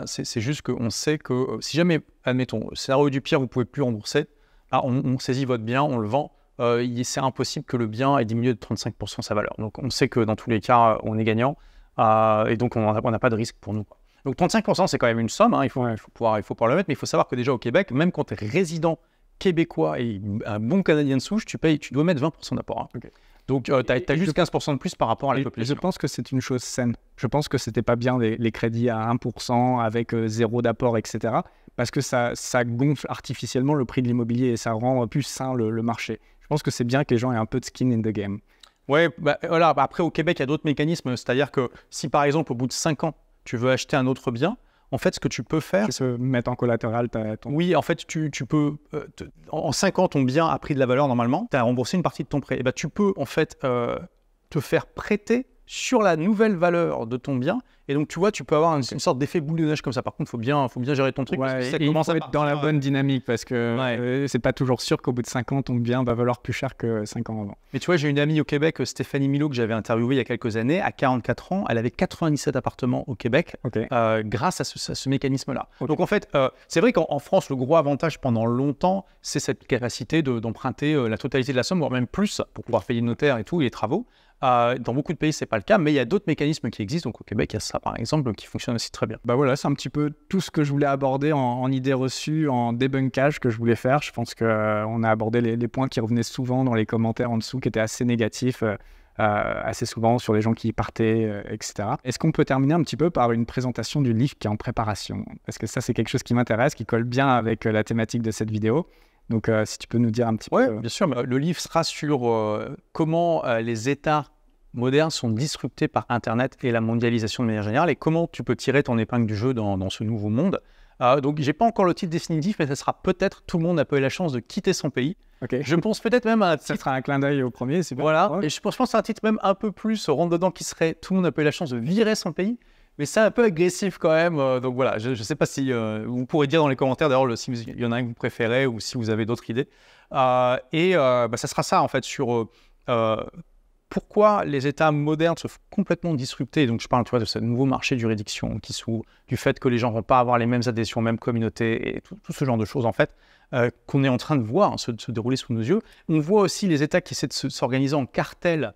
c'est juste qu'on sait que si jamais, admettons, scénario du pire, vous ne pouvez plus rembourser, on saisit votre bien, on le vend, c'est impossible que le bien ait diminué de 35% sa valeur. Donc on sait que dans tous les cas, on est gagnant et donc on n'a pas de risque pour nous. Donc 35%, c'est quand même une somme, hein, il faut pouvoir le mettre, mais il faut savoir que déjà au Québec, même quand tu es résident québécois et un bon Canadien de souche, tu dois mettre 20% d'apport. Hein. Okay. Donc, tu as juste 15% de plus par rapport à la population. Je pense que c'est une chose saine. Je pense que ce n'était pas bien les crédits à 1% avec zéro d'apport, etc. Parce que ça gonfle artificiellement le prix de l'immobilier et ça rend plus sain le marché. Je pense que c'est bien que les gens aient un peu de skin in the game. Oui, voilà. Après, au Québec, il y a d'autres mécanismes. C'est-à-dire que si, par exemple, au bout de 5 ans, tu veux acheter un autre bien, en fait, ce que tu peux faire... Tu peux mettre en collatéral Oui, en fait, tu peux... en 5 ans, ton bien a pris de la valeur normalement. Tu as remboursé une partie de ton prêt. Et tu peux, en fait, te faire prêter sur la nouvelle valeur de ton bien. Et donc, tu vois, tu peux avoir une sorte d'effet boule de neige comme ça. Par contre, il faut bien gérer ton truc. Ouais, ça commence à être dans la bonne dynamique parce que c'est pas toujours sûr qu'au bout de 5 ans, ton bien va valoir plus cher que 5 ans avant. Mais tu vois, j'ai une amie au Québec, Stéphanie Milo, que j'avais interviewée il y a quelques années. À 44 ans, elle avait 97 appartements au Québec grâce à ce mécanisme-là. Okay. Donc, en fait, c'est vrai qu'en France, le gros avantage pendant longtemps, c'est cette capacité d'emprunter la totalité de la somme, voire même plus, pour pouvoir payer le notaire et tout, et les travaux. Dans beaucoup de pays, c'est pas le cas, mais il y a d'autres mécanismes qui existent. Donc au Québec, il y a ça par exemple qui fonctionne aussi très bien. Bah voilà, c'est un petit peu tout ce que je voulais aborder en idées reçues, en débunkage que je voulais faire. Je pense qu'on a abordé les points qui revenaient souvent dans les commentaires en dessous, qui étaient assez négatifs, assez souvent sur les gens qui partaient, etc. Est-ce qu'on peut terminer un petit peu par une présentation du livre qui est en préparation? Parce que ça, c'est quelque chose qui m'intéresse, qui colle bien avec la thématique de cette vidéo. Donc, si tu peux nous dire un petit peu... Oui, bien sûr. Le livre sera sur comment les États modernes sont disruptés par Internet et la mondialisation de manière générale et comment tu peux tirer ton épingle du jeu dans ce nouveau monde. Donc, je n'ai pas encore le titre définitif, mais ça sera peut-être « Tout le monde a pas eu la chance de quitter son pays ». Okay. Je pense peut-être même à un titre... Ça sera un clin d'œil au premier, c'est bien. Voilà, ouais. Et je pense à un titre même un peu plus rentre-dedans qui serait « Tout le monde a pas eu la chance de virer son pays ». Mais c'est un peu agressif quand même, donc voilà, je ne sais pas si vous pourrez dire dans les commentaires d'ailleurs s'il y en a un que vous préférez ou si vous avez d'autres idées. Ça sera ça en fait sur pourquoi les États modernes se font complètement disrupter. Donc je parle de ce nouveau marché de juridiction qui s'ouvre, du fait que les gens ne vont pas avoir les mêmes adhésions, mêmes communautés et tout ce genre de choses en fait qu'on est en train de voir se dérouler sous nos yeux. On voit aussi les États qui essaient de s'organiser en cartel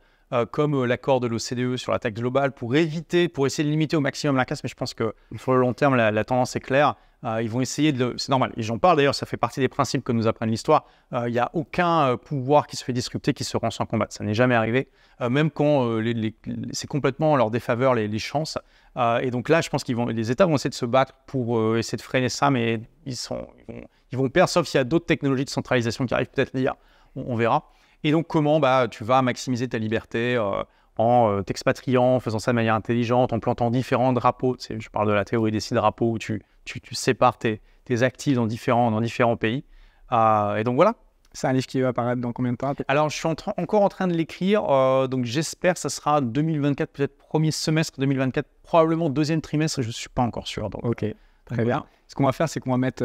comme l'accord de l'OCDE sur la taxe globale pour essayer de limiter au maximum la casse. Mais je pense que sur le long terme, la tendance est claire. Ils vont essayer c'est normal. Et j'en parle d'ailleurs, ça fait partie des principes que nous apprennent l'histoire. Il n'y a aucun pouvoir qui se fait disrupter qui se rend sans combattre. Ça n'est jamais arrivé, même quand c'est complètement en leur défaveur les chances. Et donc là, je pense les États vont essayer de se battre pour essayer de freiner ça, mais ils vont perdre, sauf s'il y a d'autres technologies de centralisation qui arrivent peut-être l'IA. On verra. Et donc, comment tu vas maximiser ta liberté en t'expatriant, en faisant ça de manière intelligente, en plantant différents drapeaux. Je parle de la théorie des 6 drapeaux où tu sépares tes actifs dans différents pays. Et donc voilà. C'est un livre qui va apparaître dans combien de temps? Alors, je suis encore en train de l'écrire. Donc, j'espère que ça sera 2024, peut-être premier semestre 2024, probablement deuxième trimestre. Je ne suis pas encore sûr. Donc, ok, très bien. Ce qu'on va faire, c'est qu'on va mettre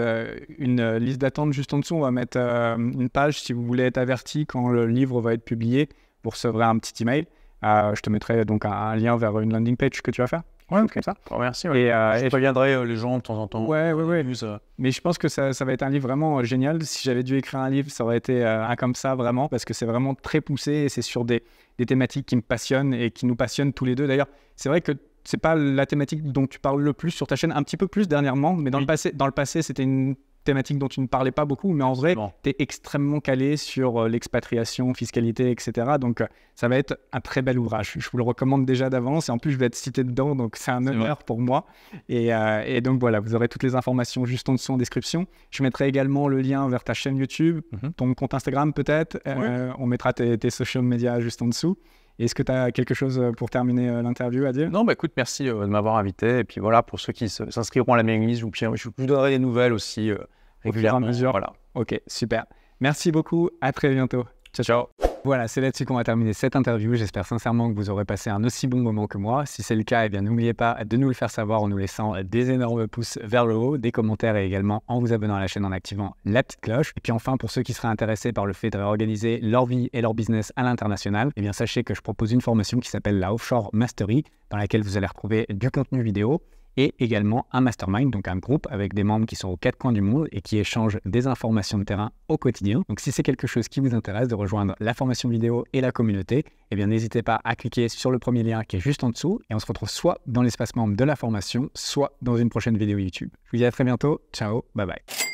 une liste d'attente juste en dessous. On va mettre une page si vous voulez être averti quand le livre va être publié. Vous recevrez un petit email. Je te mettrai donc un lien vers une landing page que tu vas faire. Ouais, ok. Ça. Oh, merci. Ouais. Et je préviendrai les gens de temps en temps. Ouais. Mais je pense que ça va être un livre vraiment génial. Si j'avais dû écrire un livre, ça aurait été un comme ça, vraiment, parce que c'est vraiment très poussé et c'est sur des thématiques qui me passionnent et qui nous passionnent tous les deux. D'ailleurs, c'est vrai que c'est pas la thématique dont tu parles le plus sur ta chaîne, un petit peu plus dernièrement, mais dans le passé, c'était une thématique dont tu ne parlais pas beaucoup, mais en vrai, tu es extrêmement calé sur l'expatriation, fiscalité, etc. Donc, ça va être un très bel ouvrage. Je vous le recommande déjà d'avance et en plus, je vais être cité dedans, donc c'est un honneur pour moi. Et donc, voilà, vous aurez toutes les informations juste en dessous en description. Je mettrai également le lien vers ta chaîne YouTube, ton compte Instagram peut-être. On mettra tes social media juste en dessous. Est-ce que tu as quelque chose pour terminer l'interview à dire? Non, écoute, merci de m'avoir invité. Et puis voilà, pour ceux qui s'inscriront à la mailing list, je vous donnerai des nouvelles aussi régulièrement. À mesure. Voilà. Ok, super. Merci beaucoup. À très bientôt. Ciao. Voilà, c'est là-dessus qu'on va terminer cette interview. J'espère sincèrement que vous aurez passé un aussi bon moment que moi. Si c'est le cas, eh bien, n'oubliez pas de nous le faire savoir en nous laissant des énormes pouces vers le haut, des commentaires et également en vous abonnant à la chaîne en activant la petite cloche. Et puis enfin, pour ceux qui seraient intéressés par le fait de réorganiser leur vie et leur business à l'international, eh bien, sachez que je propose une formation qui s'appelle la Offshore Mastery, dans laquelle vous allez retrouver du contenu vidéo et également un mastermind, donc un groupe avec des membres qui sont aux 4 coins du monde et qui échangent des informations de terrain au quotidien. Donc si c'est quelque chose qui vous intéresse de rejoindre la formation vidéo et la communauté, eh bien n'hésitez pas à cliquer sur le premier lien qui est juste en dessous et on se retrouve soit dans l'espace membre de la formation, soit dans une prochaine vidéo YouTube. Je vous dis à très bientôt. Ciao, bye bye.